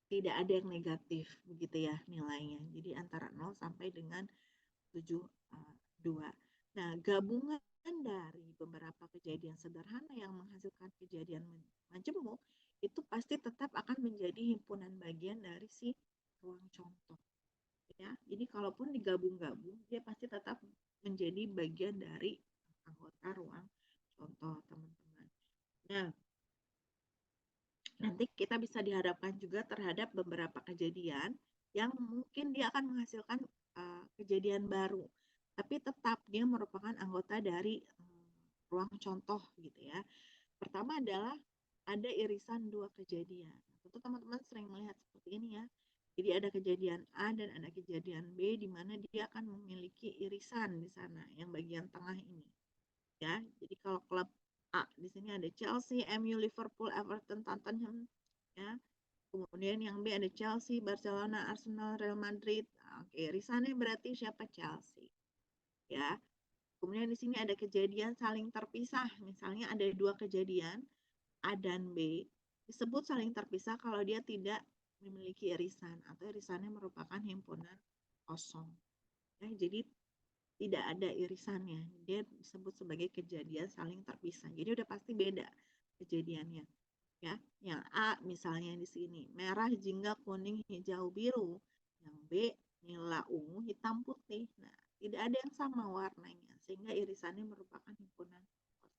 tidak ada yang negatif begitu ya nilainya. Jadi antara 0 sampai dengan 72. Nah, gabungan dari beberapa kejadian sederhana yang menghasilkan kejadian majemuk itu pasti tetap akan menjadi himpunan bagian dari si ruang contoh. Ya, jadi kalaupun digabung-gabung, dia pasti tetap menjadi bagian dari anggota ruang contoh, teman-teman. Nah, nanti kita bisa dihadapkan juga terhadap beberapa kejadian yang mungkin dia akan menghasilkan kejadian baru, tapi tetap dia merupakan anggota dari ruang contoh gitu ya. Pertama adalah ada irisan dua kejadian. Tentu teman-teman sering melihat seperti ini ya. Jadi ada kejadian A dan ada kejadian B di mana dia akan memiliki irisan di sana yang bagian tengah ini. Ya, jadi kalau klub A di sini ada Chelsea, MU, Liverpool, Everton, Tottenham, ya. Kemudian yang B ada Chelsea, Barcelona, Arsenal, Real Madrid. Oke, irisannya berarti siapa? Chelsea. Ya. Kemudian di sini ada kejadian saling terpisah. Misalnya ada dua kejadian A dan B. Disebut saling terpisah kalau dia tidak memiliki irisan atau irisannya merupakan himpunan kosong. Ya, jadi tidak ada irisannya. Dia disebut sebagai kejadian saling terpisah. Jadi udah pasti beda kejadiannya. Ya, yang A misalnya di sini merah, jingga, kuning, hijau, biru. Yang B nila, ungu, hitam, putih. Nah, tidak ada yang sama warnanya sehingga irisannya merupakan himpunan kosong.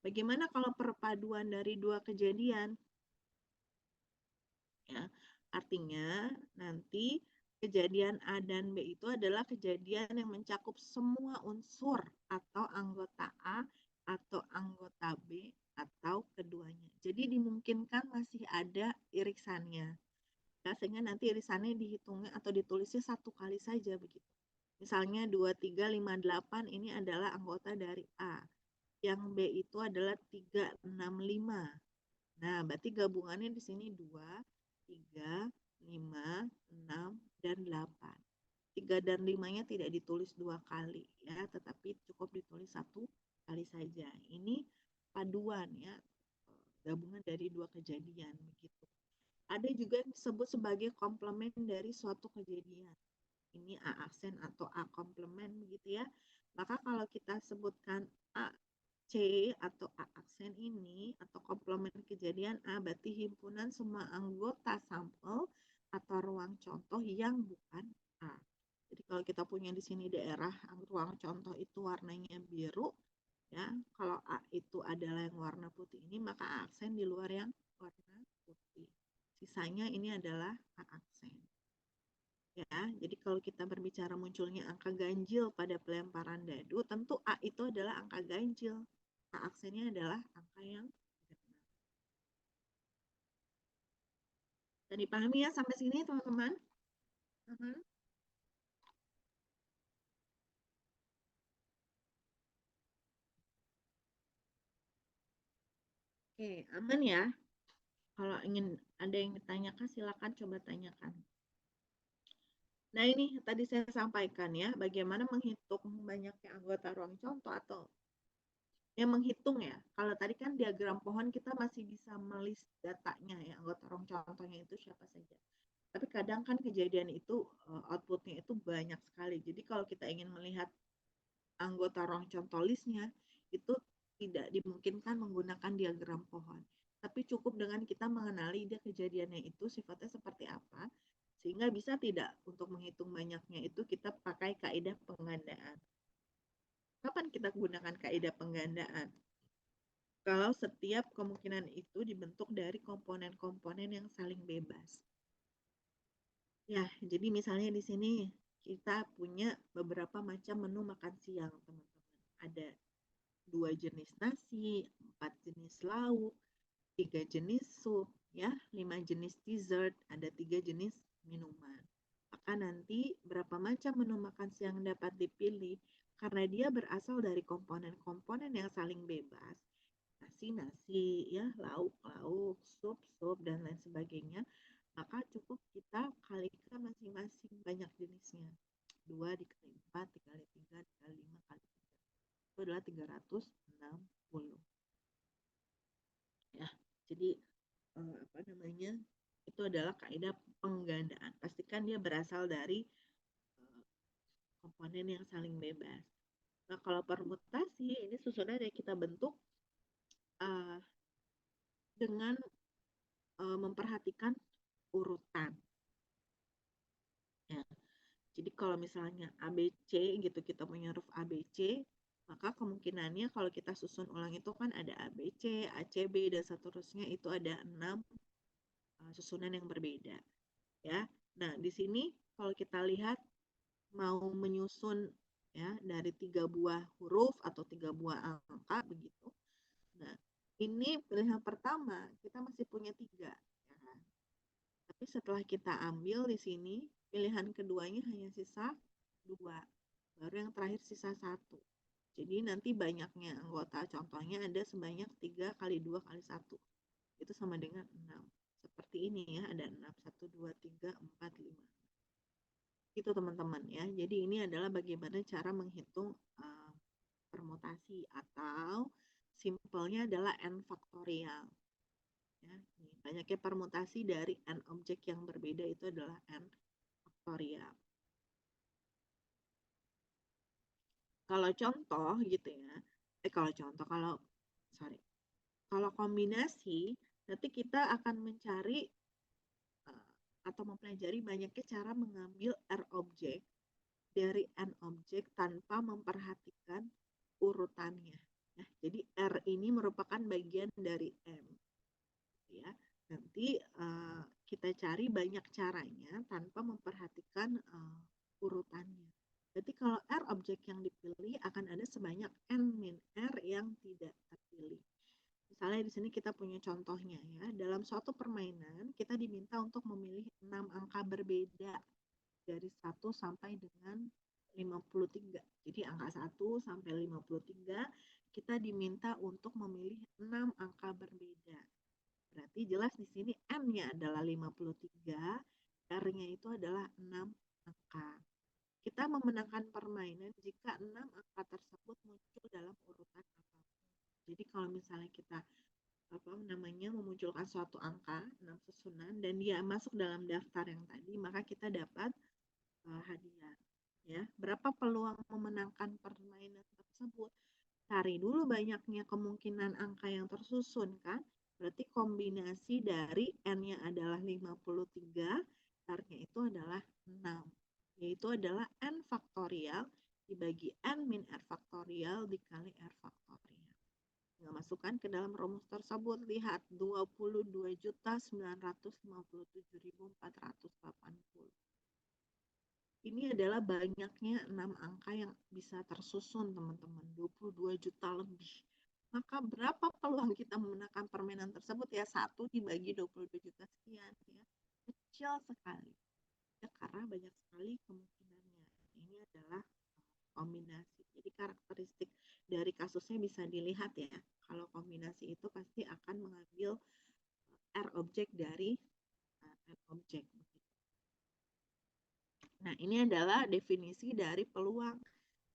Bagaimana kalau perpaduan dari dua kejadian? Ya, artinya nanti kejadian A dan B itu adalah kejadian yang mencakup semua unsur atau anggota A atau anggota B atau keduanya. Jadi dimungkinkan masih ada irisannya. Ya, sehingga nanti irisannya dihitungnya atau ditulisnya satu kali saja begitu. Misalnya 2, 3, 5, 8 ini adalah anggota dari A. Yang B itu adalah 3, 6, 5. Nah, berarti gabungannya di sini 2, 3, 5, 6, dan 8. 3 dan 5-nya tidak ditulis dua kali ya, tetapi cukup ditulis satu kali saja. Ini paduan ya, gabungan dari dua kejadian begitu. Ada juga yang disebut sebagai komplement dari suatu kejadian. Ini A aksen atau A komplement begitu ya. Maka kalau kita sebutkan A C atau A aksen ini atau komplement kejadian A berarti himpunan semua anggota sampel atau ruang contoh yang bukan A. Jadi kalau kita punya di sini daerah ruang contoh itu warnanya biru, ya. Kalau A itu adalah yang warna putih ini, maka A aksen di luar yang warna putih. Sisanya ini adalah A aksen. Ya, jadi kalau kita berbicara munculnya angka ganjil pada pelemparan dadu, tentu A itu adalah angka ganjil. A aksennya adalah angka yang genap. Dan dipahami ya sampai sini teman-teman? Oke, aman ya? Kalau ingin ada yang ditanyakan, silakan coba tanyakan. Nah ini tadi saya sampaikan ya, bagaimana menghitung banyaknya anggota ruang contoh atau yang menghitung ya. Kalau tadi kan diagram pohon kita masih bisa melis datanya ya, anggota ruang contohnya itu siapa saja. Tapi kadang kan kejadian itu outputnya itu banyak sekali. Jadi kalau kita ingin melihat anggota ruang contoh listnya, itu tidak dimungkinkan menggunakan diagram pohon. Tapi cukup dengan kita mengenali dia kejadiannya itu sifatnya seperti apa, sehingga bisa tidak untuk menghitung banyaknya itu kita pakai kaidah penggandaan. Kapan kita gunakan kaidah penggandaan? Kalau setiap kemungkinan itu dibentuk dari komponen-komponen yang saling bebas. Ya, jadi misalnya di sini kita punya beberapa macam menu makan siang, teman-teman. Ada 2 jenis nasi, 4 jenis lauk, 3 jenis sup, ya, 5 jenis dessert, ada 3 jenis minuman. Maka nanti berapa macam menu makan siang dapat dipilih karena dia berasal dari komponen-komponen yang saling bebas. Nasi-nasi, ya, lauk-lauk, sup-sup, dan lain sebagainya. Maka cukup kita kalikan masing-masing banyak jenisnya. 2 dikali 4, dikali 3, dikali 5, kali 3. Itu adalah 360. Ya, jadi apa namanya? Itu adalah kaidah penggandaan. Pastikan dia berasal dari komponen yang saling bebas. Nah, kalau permutasi ini susunan yang kita bentuk uh, dengan memperhatikan urutan. Ya. Jadi kalau misalnya ABC gitu, kita punya huruf ABC, maka kemungkinannya kalau kita susun ulang itu kan ada ABC, ACB, dan seterusnya itu ada 6 susunan yang berbeda. Ya, nah di sini kalau kita lihat mau menyusun ya dari 3 buah huruf atau 3 buah angka begitu. Nah, ini pilihan pertama kita masih punya 3. Ya kan? Tapi setelah kita ambil di sini, pilihan keduanya hanya sisa 2. Baru yang terakhir sisa 1. Jadi nanti banyaknya anggota, contohnya ada sebanyak 3 kali 2 kali 1. Itu sama dengan 6. Seperti ini ya, ada 6, 1, 2, 3, 4, 5. Itu teman-teman ya. Jadi ini adalah bagaimana cara menghitung permutasi atau simpelnya adalah n faktorial. Ya, banyaknya permutasi dari n objek yang berbeda itu adalah n faktorial. Kalau contoh gitu ya, kalau kombinasi, nanti kita akan mencari atau mempelajari banyaknya cara mengambil R objek dari N objek tanpa memperhatikan urutannya. Nah, jadi R ini merupakan bagian dari M. Ya, nanti kita cari banyak caranya tanpa memperhatikan urutannya. Berarti kalau R objek yang dipilih akan ada sebanyak N min R yang tidak terpilih. Misalnya di sini kita punya contohnya ya. Dalam suatu permainan kita diminta untuk memilih 6 angka berbeda dari 1 sampai dengan 53. Jadi angka 1 sampai 53 kita diminta untuk memilih 6 angka berbeda. Berarti jelas di sini M-nya adalah 53, R-nya itu adalah 6 angka. Kita memenangkan permainan jika 6 angka tersebut muncul dalam urutan apapun. Jadi kalau misalnya kita memunculkan suatu angka 6 susunan dan dia masuk dalam daftar yang tadi, maka kita dapat hadiah. Ya, berapa peluang memenangkan permainan tersebut? Cari dulu banyaknya kemungkinan angka yang tersusun kan? Berarti kombinasi dari N-nya adalah 53, R-nya itu adalah 6. Yaitu adalah N faktorial dibagi N min R faktorial dikali R faktorial. Nggak masukkan ke dalam rumus tersebut. Lihat 22.957.480. Ini adalah banyaknya 6 angka yang bisa tersusun, teman-teman. 22 juta lebih. Maka berapa peluang kita memenangkan permainan tersebut? Ya, 1 dibagi 22 juta sekian. Ya. Kecil sekali. Ya, karena banyak sekali kemungkinannya. Ini adalah kombinasi. Jadi karakteristik dari kasusnya bisa dilihat ya. Kalau kombinasi itu pasti akan mengambil R objek dari N objek. Nah, ini adalah definisi dari peluang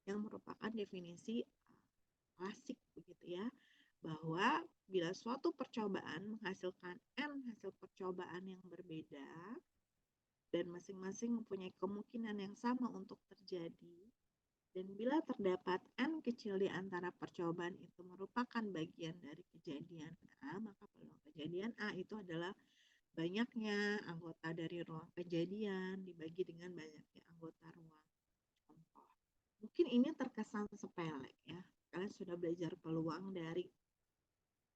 yang merupakan definisi klasik begitu ya, bahwa bila suatu percobaan menghasilkan N hasil percobaan yang berbeda dan masing-masing mempunyai kemungkinan yang sama untuk terjadi, dan bila terdapat N kecil di antara percobaan itu merupakan bagian dari kejadian A, maka peluang kejadian A itu adalah banyaknya anggota dari ruang kejadian dibagi dengan banyaknya anggota ruang contoh. Mungkin ini terkesan sepele ya. Kalian sudah belajar peluang dari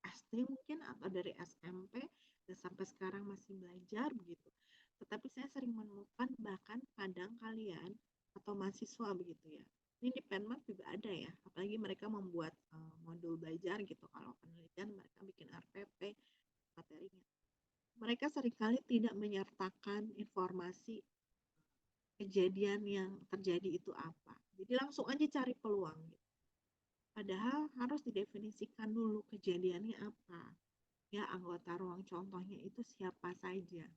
SD mungkin atau dari SMP dan sampai sekarang masih belajar begitu. Tetapi saya sering menemukan bahkan kadang kalian atau mahasiswa begitu ya. Ini di Penmat juga ada ya, apalagi mereka membuat modul belajar gitu. Kalau penelitian mereka bikin RPP materinya. Mereka seringkali tidak menyertakan informasi kejadian yang terjadi itu apa. Jadi langsung aja cari peluang. Padahal harus didefinisikan dulu kejadiannya apa. Ya, anggota ruang contohnya itu siapa saja.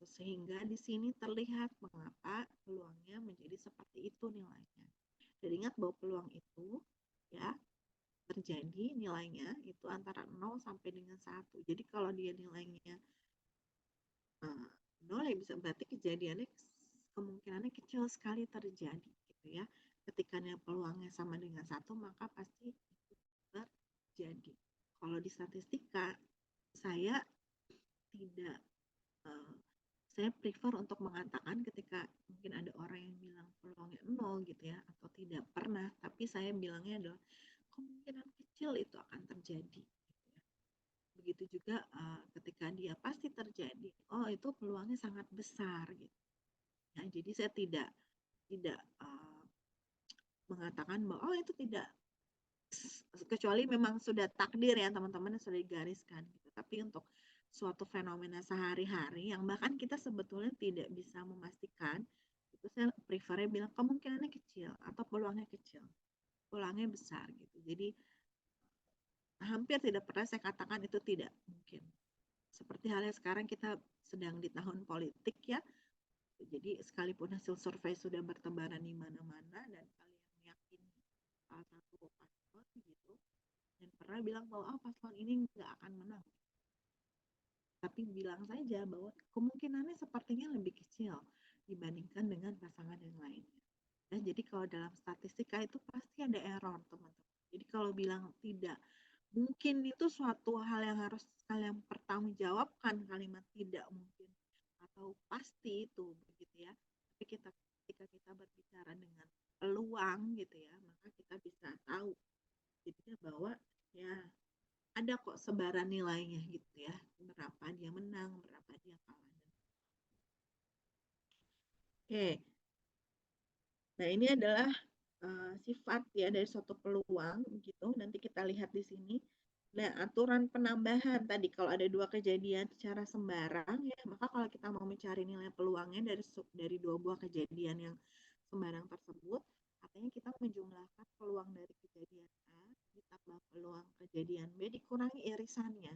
Sehingga di sini terlihat mengapa peluangnya menjadi seperti itu nilainya. Dan ingat bahwa peluang itu ya terjadi nilainya itu antara 0 sampai dengan 1. Jadi kalau dia nilainya 0 ya bisa berarti kejadiannya kemungkinannya kecil sekali terjadi gitu ya. Ketika peluangnya sama dengan 1 maka pasti itu terjadi. Kalau di statistika saya tidak saya prefer untuk mengatakan ketika mungkin ada orang yang bilang peluangnya 0 gitu ya atau tidak pernah, tapi saya bilangnya adalah kemungkinan kecil itu akan terjadi. Begitu juga ketika dia pasti terjadi, oh itu peluangnya sangat besar gitu. Ya, jadi saya tidak mengatakan bahwa oh itu tidak, kecuali memang sudah takdir ya teman-teman yang sudah digariskan gitu. Tapi untuk suatu fenomena sehari-hari yang bahkan kita sebetulnya tidak bisa memastikan, itu saya prefernya bilang kemungkinannya kecil atau peluangnya kecil, peluangnya besar gitu. Jadi hampir tidak pernah saya katakan itu tidak mungkin. Seperti halnya sekarang kita sedang di tahun politik ya. Jadi sekalipun hasil survei sudah bertebaran di mana-mana dan kalian meyakini salah satu paslon gitu dan pernah bilang bahwa paslon ini nggak akan menang. Tapi bilang saja bahwa kemungkinannya sepertinya lebih kecil dibandingkan dengan pasangan yang lainnya. Ya, jadi kalau dalam statistika itu pasti ada error, teman-teman. Jadi kalau bilang tidak mungkin itu suatu hal yang harus kalian pertanggungjawabkan, kalimat tidak mungkin atau pasti itu begitu ya. Tapi ketika kita berbicara dengan peluang gitu ya, maka kita bisa tahu jadinya bahwa ya ada kok sebaran nilainya gitu ya, berapa dia menang, berapa dia kalah. Oke, nah ini adalah sifat ya dari suatu peluang gitu. Nanti kita lihat di sini. Nah, aturan penambahan tadi kalau ada dua kejadian secara sembarang ya, maka kalau kita mau mencari nilai peluangnya dari dua buah kejadian yang sembarang tersebut, artinya kita menjumlahkan peluang dari kejadian A ditambah peluang kejadian B dikurangi irisannya.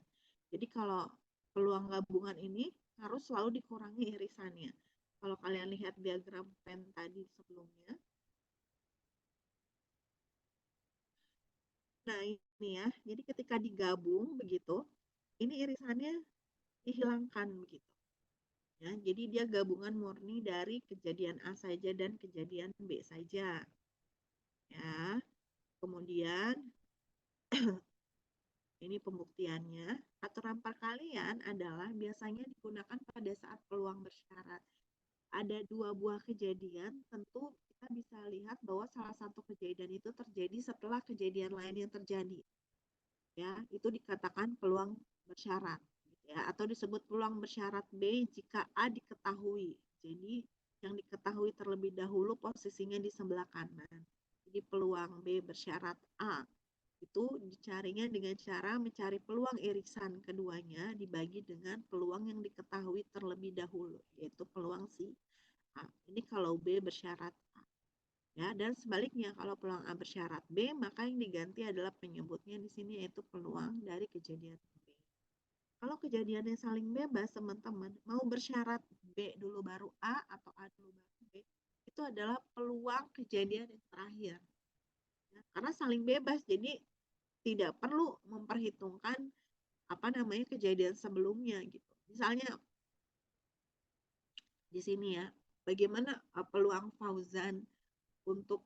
Jadi kalau peluang gabungan ini harus selalu dikurangi irisannya. Kalau kalian lihat diagram pen tadi sebelumnya, nah ini ya, jadi ketika digabung begitu, ini irisannya dihilangkan begitu. Ya, jadi dia gabungan murni dari kejadian A saja dan kejadian B saja. Ya, kemudian ini pembuktiannya. Aturan perkalian adalah biasanya digunakan pada saat peluang bersyarat. Ada dua buah kejadian, tentu kita bisa lihat bahwa salah satu kejadian itu terjadi setelah kejadian lain yang terjadi. Ya, itu dikatakan peluang bersyarat ya, atau disebut peluang bersyarat B jika A diketahui. Jadi yang diketahui terlebih dahulu posisinya di sebelah kanan. Jadi peluang B bersyarat A itu dicarinya dengan cara mencari peluang irisan keduanya dibagi dengan peluang yang diketahui terlebih dahulu, yaitu peluang si A. Ini kalau B bersyarat A. Ya, dan sebaliknya kalau peluang A bersyarat B, maka yang diganti adalah penyebutnya di sini yaitu peluang dari kejadian B. Kalau kejadiannya saling bebas, teman-teman, mau bersyarat B dulu baru A atau A dulu baru B, itu adalah peluang kejadian yang terakhir. Ya, karena saling bebas, jadi tidak perlu memperhitungkan apa namanya kejadian sebelumnya gitu. Misalnya di sini ya, bagaimana peluang Fauzan untuk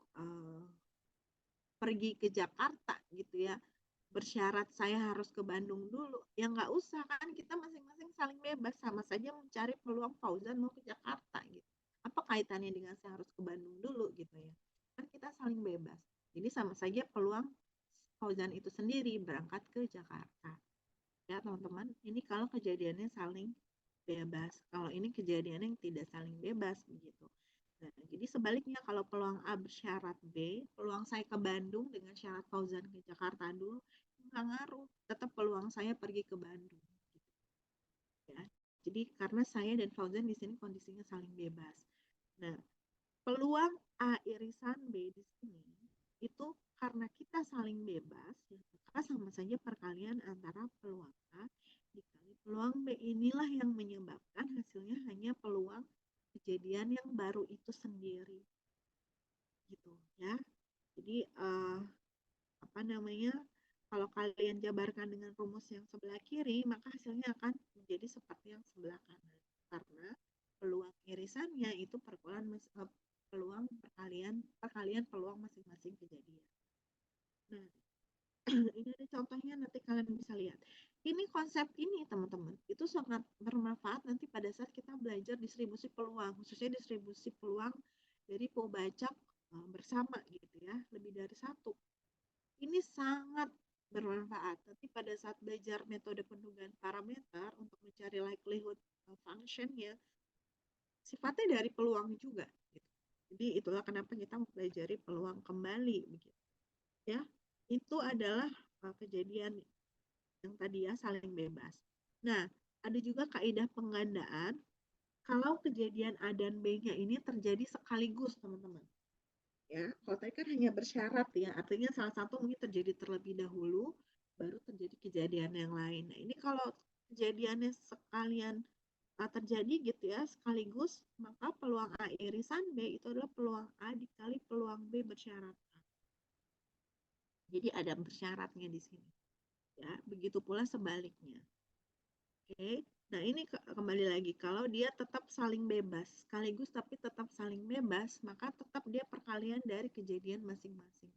pergi ke Jakarta gitu ya, bersyarat saya harus ke Bandung dulu, ya nggak usah kan, kita masing-masing saling bebas, sama saja mencari peluang Fauzan mau ke Jakarta gitu. Apa kaitannya dengan saya harus ke Bandung dulu gitu ya, kan kita saling bebas, jadi sama saja peluang Fauzan itu sendiri berangkat ke Jakarta ya teman-teman. Ini kalau kejadiannya saling bebas, kalau ini kejadian yang tidak saling bebas begitu. Nah, jadi sebaliknya kalau peluang A bersyarat B, peluang saya ke Bandung dengan syarat Fauzan ke Jakarta dulu, nggak ngaruh, tetap peluang saya pergi ke Bandung. Ya. Jadi karena saya dan Fauzan di sini kondisinya saling bebas. Nah, peluang A irisan B di sini itu karena kita saling bebas, ya, maka sama saja perkalian antara peluang A dikali peluang B, inilah yang menyebabkan hasilnya hanya peluang kejadian yang baru itu sendiri gitu ya. Jadi apa namanya, kalau kalian jabarkan dengan rumus yang sebelah kiri, maka hasilnya akan menjadi seperti yang sebelah kanan karena peluang irisannya itu peluang perkalian peluang masing-masing kejadian. Nah, ini ada contohnya, nanti kalian bisa lihat. Ini konsep ini teman-teman, itu sangat bermanfaat nanti pada saat kita belajar distribusi peluang, khususnya distribusi peluang dari Pobacak bersama gitu ya, lebih dari satu. Ini sangat bermanfaat. Nanti pada saat belajar metode pendugaan parameter untuk mencari likelihood function-nya, sifatnya dari peluang juga. Gitu. Jadi itulah kenapa kita mempelajari peluang kembali. Begitu. Ya, itu adalah kejadian yang tadi ya saling bebas. Nah, ada juga kaidah penggandaan kalau kejadian A dan B-nya ini terjadi sekaligus, teman-teman. Ya, kalau tadi kan hanya bersyarat ya, artinya salah satu mungkin terjadi terlebih dahulu, baru terjadi kejadian yang lain. Nah, ini kalau kejadiannya sekalian terjadi gitu ya, sekaligus, maka peluang A irisan B itu adalah peluang A dikali peluang B bersyarat A. Jadi ada bersyaratnya di sini. Ya, begitu pula sebaliknya. Oke. Nah, ini kembali lagi, kalau dia tetap saling bebas, sekaligus tapi tetap saling bebas, maka tetap dia perkalian dari kejadian masing-masing.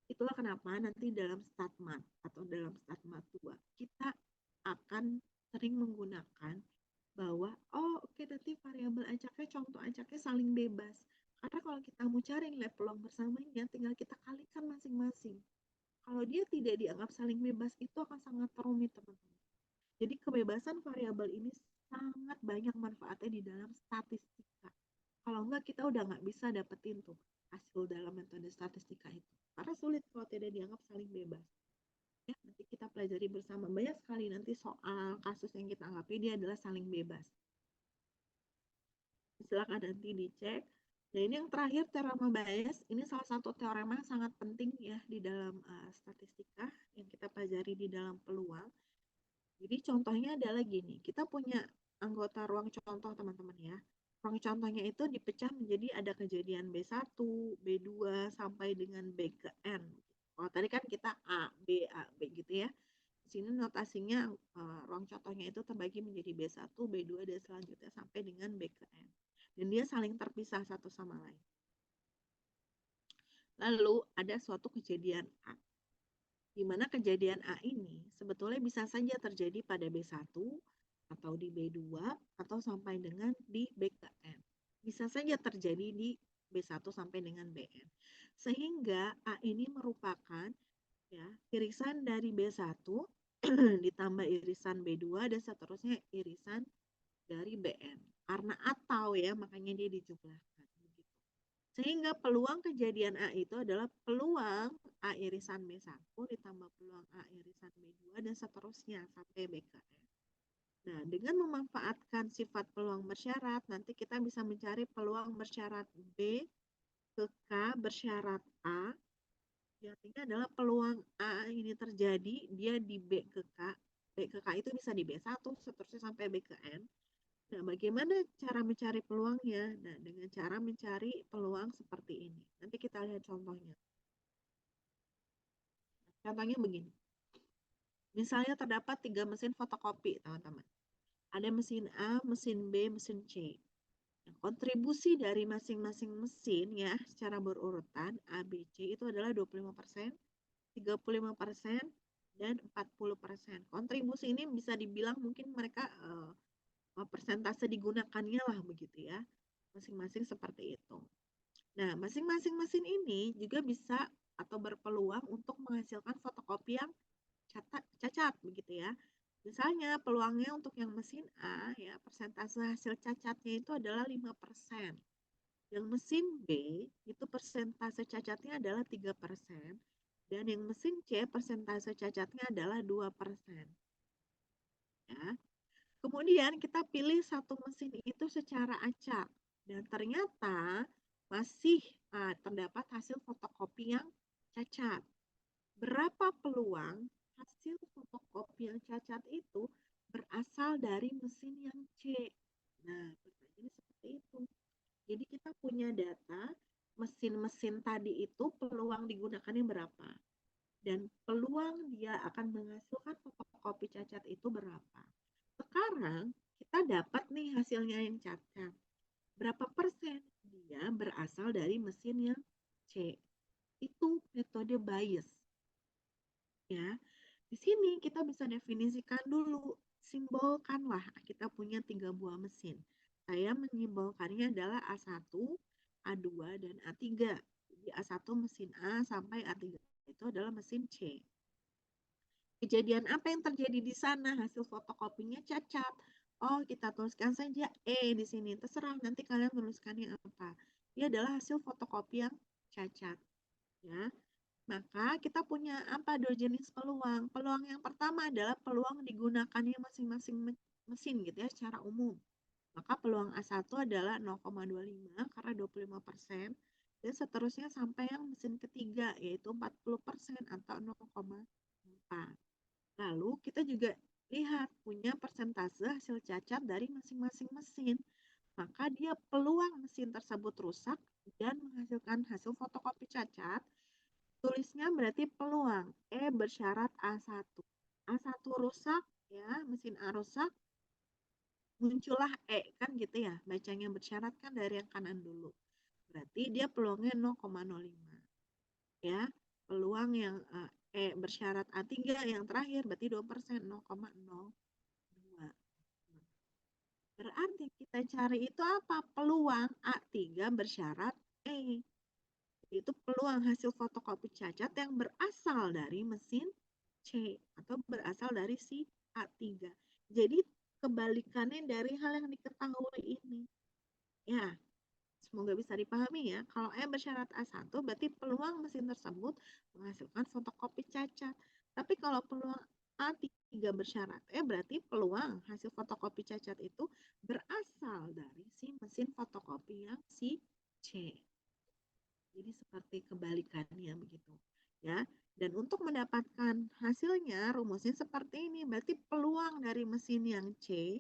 Itulah kenapa nanti dalam StatMat atau dalam StatMat 2, kita akan sering menggunakan bahwa, oh oke, nanti variabel acaknya, contoh acaknya saling bebas. Karena kalau kita mau cari nilai peluang bersamanya, tinggal kita kalikan masing-masing. Kalau dia tidak dianggap saling bebas, itu akan sangat rumit, teman-teman. Jadi kebebasan variabel ini sangat banyak manfaatnya di dalam statistika. Kalau enggak, kita udah nggak bisa dapetin tuh hasil dalam metode statistika itu. Karena sulit kalau tidak dianggap saling bebas. Ya, nanti kita pelajari bersama. Banyak sekali nanti soal kasus yang kita anggapi dia adalah saling bebas. Silakan nanti dicek. Nah, ini yang terakhir, teorema Bayes. Ini salah satu teorema yang sangat penting ya di dalam statistika yang kita pelajari di dalam peluang. Jadi contohnya adalah gini, kita punya anggota ruang contoh, teman-teman ya. Ruang contohnya itu dipecah menjadi ada kejadian B1, B2, sampai dengan B ke N. Kalau tadi kan kita A, B gitu ya. Di sini notasinya ruang contohnya itu terbagi menjadi B1, B2, dan selanjutnya sampai dengan B ke N. Dan dia saling terpisah satu sama lain. Lalu ada suatu kejadian A, di mana kejadian A ini sebetulnya bisa saja terjadi pada B1 atau di B2 atau sampai dengan di BKN. Bisa saja terjadi di B1 sampai dengan BN. Sehingga A ini merupakan ya irisan dari B1 ditambah irisan B2 dan seterusnya irisan dari BN. Karena atau ya, makanya dia dijumlahkan. Sehingga peluang kejadian A itu adalah peluang A irisan B1 ditambah peluang A irisan B2 dan seterusnya sampai BKN. Nah, dengan memanfaatkan sifat peluang bersyarat, nanti kita bisa mencari peluang bersyarat B ke K bersyarat A. Yang artinya adalah peluang A ini terjadi, dia di B ke K. B ke K itu bisa di B1, seterusnya sampai B ke N. Nah, bagaimana cara mencari peluangnya? Nah, dengan cara mencari peluang seperti ini. Nanti kita lihat contohnya. Contohnya begini. Misalnya terdapat 3 mesin fotokopi, teman-teman. Ada mesin A, mesin B, mesin C. Nah, kontribusi dari masing-masing mesin ya secara berurutan A, B, C itu adalah 25%, 35%, dan 40%. Kontribusi ini bisa dibilang mungkin mereka persentase digunakannya lah begitu ya. Masing-masing seperti itu. Nah, masing-masing mesin ini juga bisa atau berpeluang untuk menghasilkan fotokopi yang cacat begitu ya. Misalnya peluangnya untuk yang mesin A ya, persentase hasil cacatnya itu adalah 5%. Yang mesin B itu persentase cacatnya adalah 3%. Dan yang mesin C persentase cacatnya adalah 2%. Ya. Kemudian kita pilih satu mesin itu secara acak. Dan ternyata masih terdapat hasil fotokopi yang cacat. Berapa peluang hasil fotokopi yang cacat itu berasal dari mesin yang C? Nah, pertanyaannya seperti itu. Jadi kita punya data mesin-mesin tadi itu peluang digunakannya berapa? Dan peluang dia akan menghasilkan fotokopi cacat itu berapa? Sekarang kita dapat nih hasilnya yang cacat. Berapa persen? Dia berasal dari mesin yang C. Itu metode Bayes. Ya, di sini kita bisa definisikan dulu, simbolkanlah kita punya 3 buah mesin. Saya menyimbolkannya adalah A1, A2, dan A3. Jadi A1 mesin A sampai A3 itu adalah mesin C. Kejadian apa yang terjadi di sana? Hasil fotokopinya cacat. Oh, kita tuliskan saja E di sini. Terserah nanti kalian menuliskannya apa. Ini adalah hasil fotokopi yang cacat. Ya. Maka kita punya apa? Dua jenis peluang. Peluang yang pertama adalah peluang digunakannya masing-masing mesin gitu ya secara umum. Maka peluang A1 adalah 0,25 karena 25%. Dan seterusnya sampai yang mesin ketiga yaitu 40% atau 0,4. Lalu kita juga lihat punya persentase hasil cacat dari masing-masing mesin. Maka dia peluang mesin tersebut rusak dan menghasilkan hasil fotokopi cacat. Tulisnya berarti peluang E bersyarat A1. A1 rusak, ya, mesin A rusak, muncullah E kan gitu ya, bacanya bersyarat kan dari yang kanan dulu. Berarti dia peluangnya 0,05. Ya, peluang yang E bersyarat A3 yang terakhir berarti 2%, 0,02. Berarti kita cari itu apa? Peluang A3 bersyarat E. Itu peluang hasil fotokopi cacat yang berasal dari mesin C atau berasal dari si A3. Jadi kebalikannya dari hal yang diketahui ini. Ya, semoga bisa dipahami ya. Kalau E bersyarat A1 berarti peluang mesin tersebut menghasilkan fotokopi cacat. Tapi kalau peluang A3 bersyarat E berarti peluang hasil fotokopi cacat itu berasal dari si mesin fotokopi yang si C. Jadi seperti kebalikannya begitu. Ya. Dan untuk mendapatkan hasilnya rumusnya seperti ini. Berarti peluang dari mesin yang C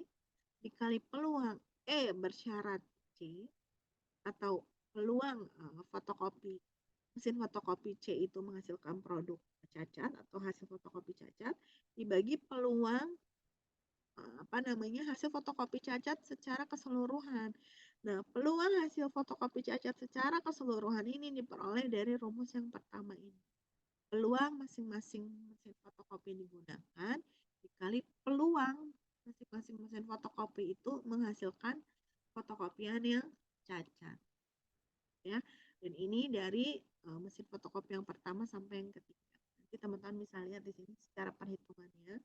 dikali peluang E bersyarat C atau peluang fotokopi mesin fotokopi C itu menghasilkan produk cacat atau hasil fotokopi cacat dibagi peluang hasil fotokopi cacat secara keseluruhan. Nah, peluang hasil fotokopi cacat secara keseluruhan ini diperoleh dari rumus yang pertama ini. Peluang masing-masing mesin fotokopi digunakan dikali peluang masing-masing mesin fotokopi itu menghasilkan fotokopian yang cacat. Ya, dan ini dari mesin fotokopi yang pertama sampai yang ketiga. Nanti teman-teman bisa lihat di sini secara perhitungannya,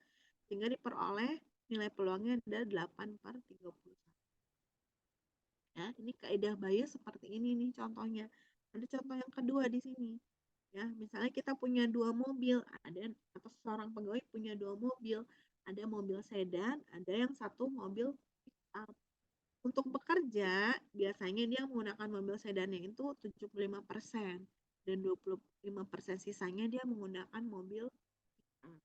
sehingga diperoleh nilai peluangnya ada 8/31. Ya, ini kaidah Bayes seperti ini nih contohnya. Ada contoh yang kedua di sini. Ya, misalnya kita punya 2 mobil, ada atau seorang pegawai punya 2 mobil, ada mobil sedan, ada yang satu mobil pick-up. Untuk bekerja, biasanya dia menggunakan mobil sedannya itu 75% dan 25% sisanya dia menggunakan mobil pick-up.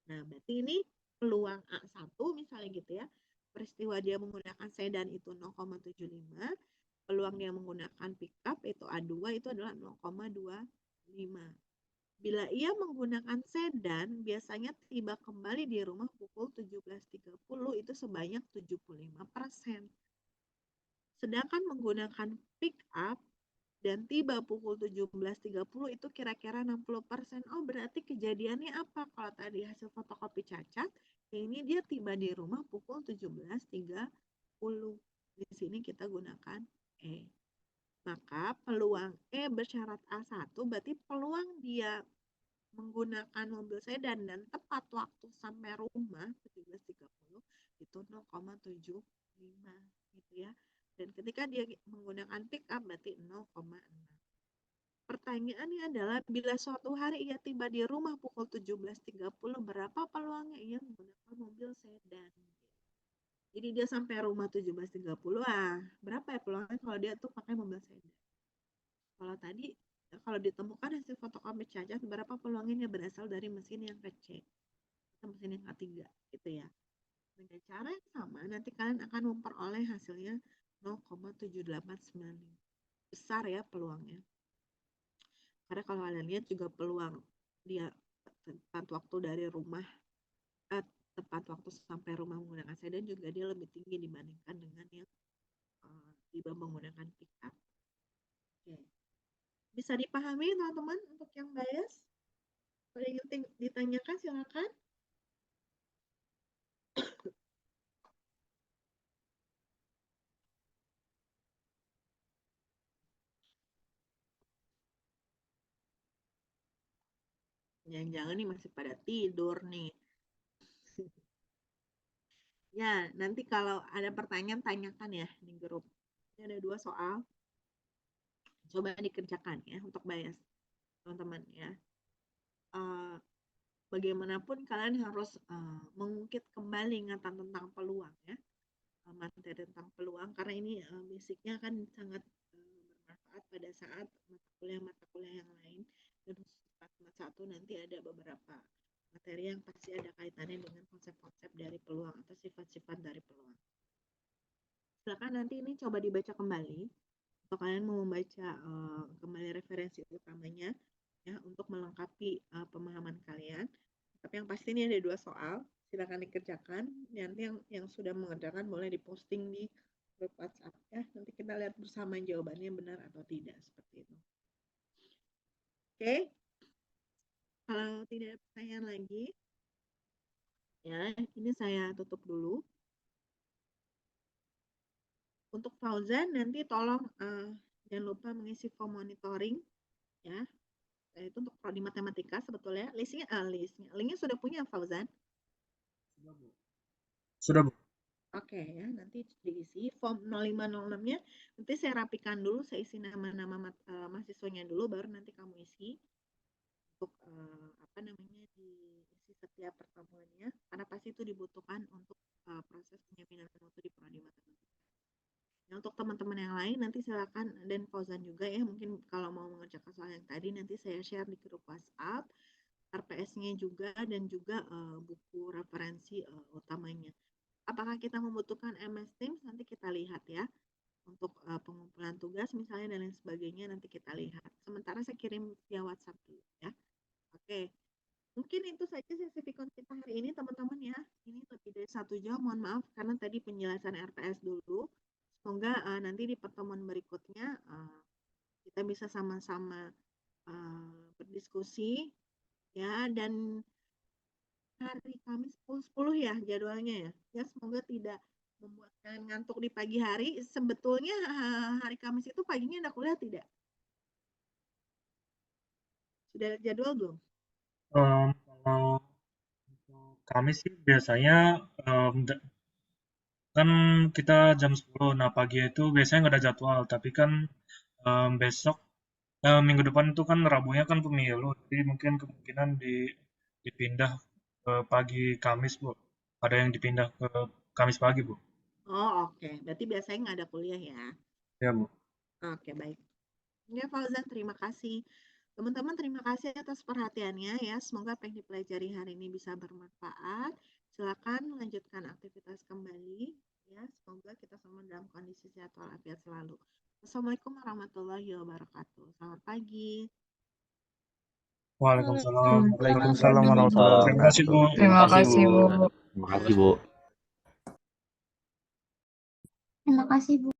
Nah, berarti ini peluang A1 misalnya gitu ya. Peristiwa dia menggunakan sedan itu 0,75, peluang dia menggunakan pickup itu A2 itu adalah 0,25. Bila ia menggunakan sedan, biasanya tiba kembali di rumah pukul 17.30 itu sebanyak 75%. Sedangkan menggunakan pickup dan tiba pukul 17.30 itu kira-kira 60%. Oh, berarti kejadiannya apa? Kalau tadi hasil fotokopi cacat, ini dia tiba di rumah pukul 17.30. Di sini kita gunakan E. Maka peluang E bersyarat A1 berarti peluang dia menggunakan mobil sedan dan tepat waktu sampai rumah 17.30 itu 0,75 gitu ya. Dan ketika dia menggunakan pick up berarti 0,6. Pertanyaannya adalah bila suatu hari ia tiba di rumah pukul 17.30 berapa peluangnya ia menggunakan mobil sedan? Jadi dia sampai rumah 17.30 berapa ya peluangnya kalau dia tuh pakai mobil sedan? Kalau tadi kalau ditemukan hasil fotokopi cacat berapa peluangnya berasal dari mesin yang kecil atau mesin yang A3 gitu ya. Dengan cara yang sama nanti kalian akan memperoleh hasilnya 0,7895. Besar ya peluangnya. Karena kalau kalian lihat juga peluang dia tepat waktu dari rumah tepat waktu sampai rumah menggunakan sedan juga dia lebih tinggi dibandingkan dengan yang tiba menggunakan pickup. Oke. Bisa dipahami teman-teman untuk yang bias? Kalau ingin ditanyakan silakan. Jangan-jangan nih masih pada tidur nih. Ya, nanti kalau ada pertanyaan tanyakan ya di grup. Ini ada 2 soal. Coba dikerjakan ya untuk bias teman-teman ya. Bagaimanapun kalian harus mengungkit kembali ingatan tentang peluang ya. Materi tentang peluang karena ini basicnya kan sangat bermanfaat pada saat mata kuliah yang lain dan khusus Kelas 1 nanti ada beberapa materi yang pasti ada kaitannya dengan konsep-konsep dari peluang atau sifat-sifat dari peluang. Silakan nanti ini coba dibaca kembali atau kalian mau membaca kembali referensi utamanya ya untuk melengkapi pemahaman kalian. Tapi yang pasti ini ada 2 soal. silakan dikerjakan. Nanti yang sudah mengerjakan boleh diposting di grup WhatsApp ya. Nanti kita lihat bersama jawabannya benar atau tidak seperti itu. Oke. Kalau tidak ada pertanyaan lagi, ya ini saya tutup dulu. Untuk Fauzan nanti tolong jangan lupa mengisi form monitoring ya. Itu untuk prodi matematika sebetulnya. Linknya sudah punya Fauzan? Sudah, Bu. Oke ya, nanti diisi form 0506-nya. Nanti saya rapikan dulu, saya isi nama-nama mahasiswanya dulu, baru nanti kamu isi untuk apa namanya diisi setiap pertemuannya, karena pasti itu dibutuhkan untuk proses penyaminan mutu di prodi matematika. Nah, untuk teman-teman yang lain nanti silakan, dan Fauzan juga ya, mungkin kalau mau mengerjakan soal yang tadi nanti saya share di grup WhatsApp, RPS-nya juga, dan juga buku referensi utamanya. Apakah kita membutuhkan MS Teams? Nanti kita lihat ya. Untuk pengumpulan tugas misalnya dan lain sebagainya nanti kita lihat. Sementara saya kirim via WhatsApp dulu ya. Oke. Mungkin itu saja sesi Vicon kita hari ini teman-teman ya. Ini lebih dari 1 jam, mohon maaf karena tadi penjelasan RPS dulu. Semoga nanti di pertemuan berikutnya kita bisa sama-sama berdiskusi ya, dan hari Kamis pukul 10 ya jadwalnya ya. Ya semoga tidak membuat kalian ngantuk di pagi hari. Sebetulnya hari Kamis itu paginya ada kuliah tidak? Sudah ada jadwal belum? Kalau kami sih biasanya kan kita jam 10. Nah, pagi itu biasanya nggak ada jadwal, tapi kan besok minggu depan itu kan Rabunya kan pemilu, jadi mungkin kemungkinan dipindah ke pagi Kamis, Bu. Ada yang dipindah ke Kamis pagi, Bu. Oh oke. Berarti biasanya nggak ada kuliah ya. Ya, Bu. Oke baik. Ya Fauzan, terima kasih. Teman-teman terima kasih atas perhatiannya ya. Semoga apa yang dipelajari hari ini bisa bermanfaat. Silakan lanjutkan aktivitas kembali ya. Semoga kita semua dalam kondisi sehat walafiat selalu. Assalamualaikum warahmatullahi wabarakatuh. Selamat pagi. Waalaikumsalam Waalaikumsalam warahmatullahi wabarakatuh. warahmatullahi Terima kasih, Bu. wabarakatuh. Terima kasih, Bu. Terima kasih, Bu. Terima kasih, Bu.